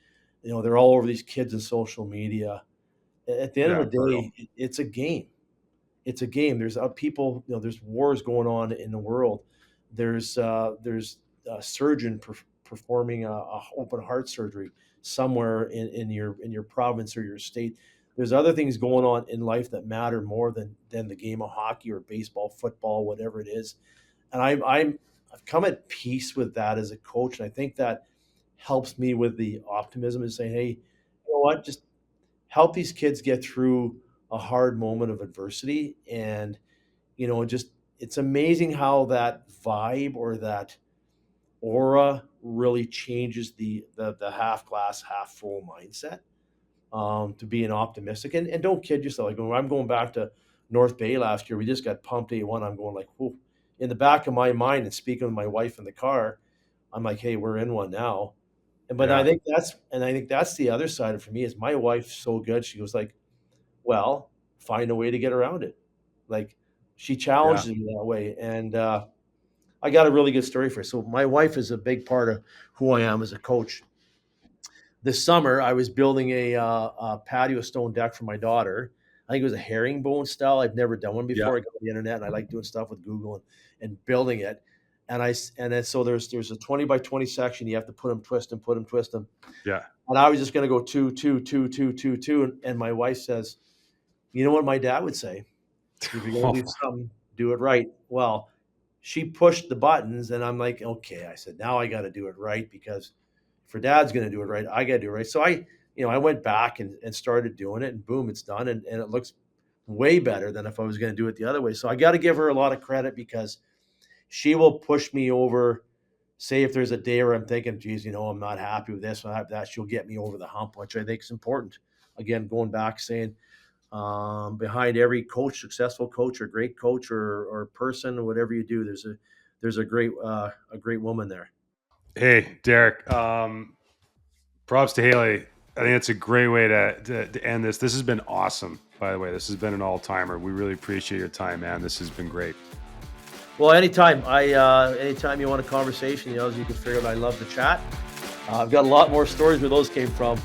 They're all over these kids in social media. At the end of Yeah. the Brutal. day, it's a game. It's a game. There's people. There's wars going on in the world. There's a surgeon performing a open heart surgery somewhere in your province or your state. There's other things going on in life that matter more than the game of hockey or baseball, football, whatever it is. And I've come at peace with that as a coach, and I think that helps me with the optimism and say, hey, you know what, just help these kids get through a hard moment of adversity. And just it's amazing how that vibe or that aura really changes the half glass half full mindset, to being optimistic. And don't kid yourself. Like when I'm going back to North Bay last year, we just got pumped A1. I'm going like, whoa. In the back of my mind and speaking with my wife in the car, I'm like, hey, we're in one now. But Yeah. I think that's the other side of it for me is my wife's so good. She goes like, well, find a way to get around it. Like she Yeah. challenges me that way. And I got a really good story for her. So my wife is a big part of who I am as a coach. This summer, I was building a patio stone deck for my daughter. I think it was a herringbone style. I've never done one Yeah. before. I go to the internet and I like doing stuff with Google and building it. And then so there's a 20 by 20 section. You have to put them, twist them, put them, twist them. Yeah. And I was just going to go two, two, two, two, two, two. And my wife says, you know what my dad would say? If you're going to do something, do it right. Well, she pushed the buttons, and I'm like, okay. I said, now I got to do it right because if her dad's going to do it right, I got to do it right. So I went back and started doing it, and boom, it's done, and it looks way better than if I was going to do it the other way. So I got to give her a lot of credit because she will push me over. Say if there's a day where I'm thinking, geez, I'm not happy with this, not that, she'll get me over the hump, which I think is important. Again, going back saying, behind every coach, successful coach or great coach or person or whatever you do, there's a great woman there. Hey, Derek. Props to Haley. I think it's a great way to end this. This has been awesome, by the way. This has been an all timer. We really appreciate your time, man. This has been great. Well, anytime you want a conversation, as you can figure out, I love to chat. I've got a lot more stories where those came from.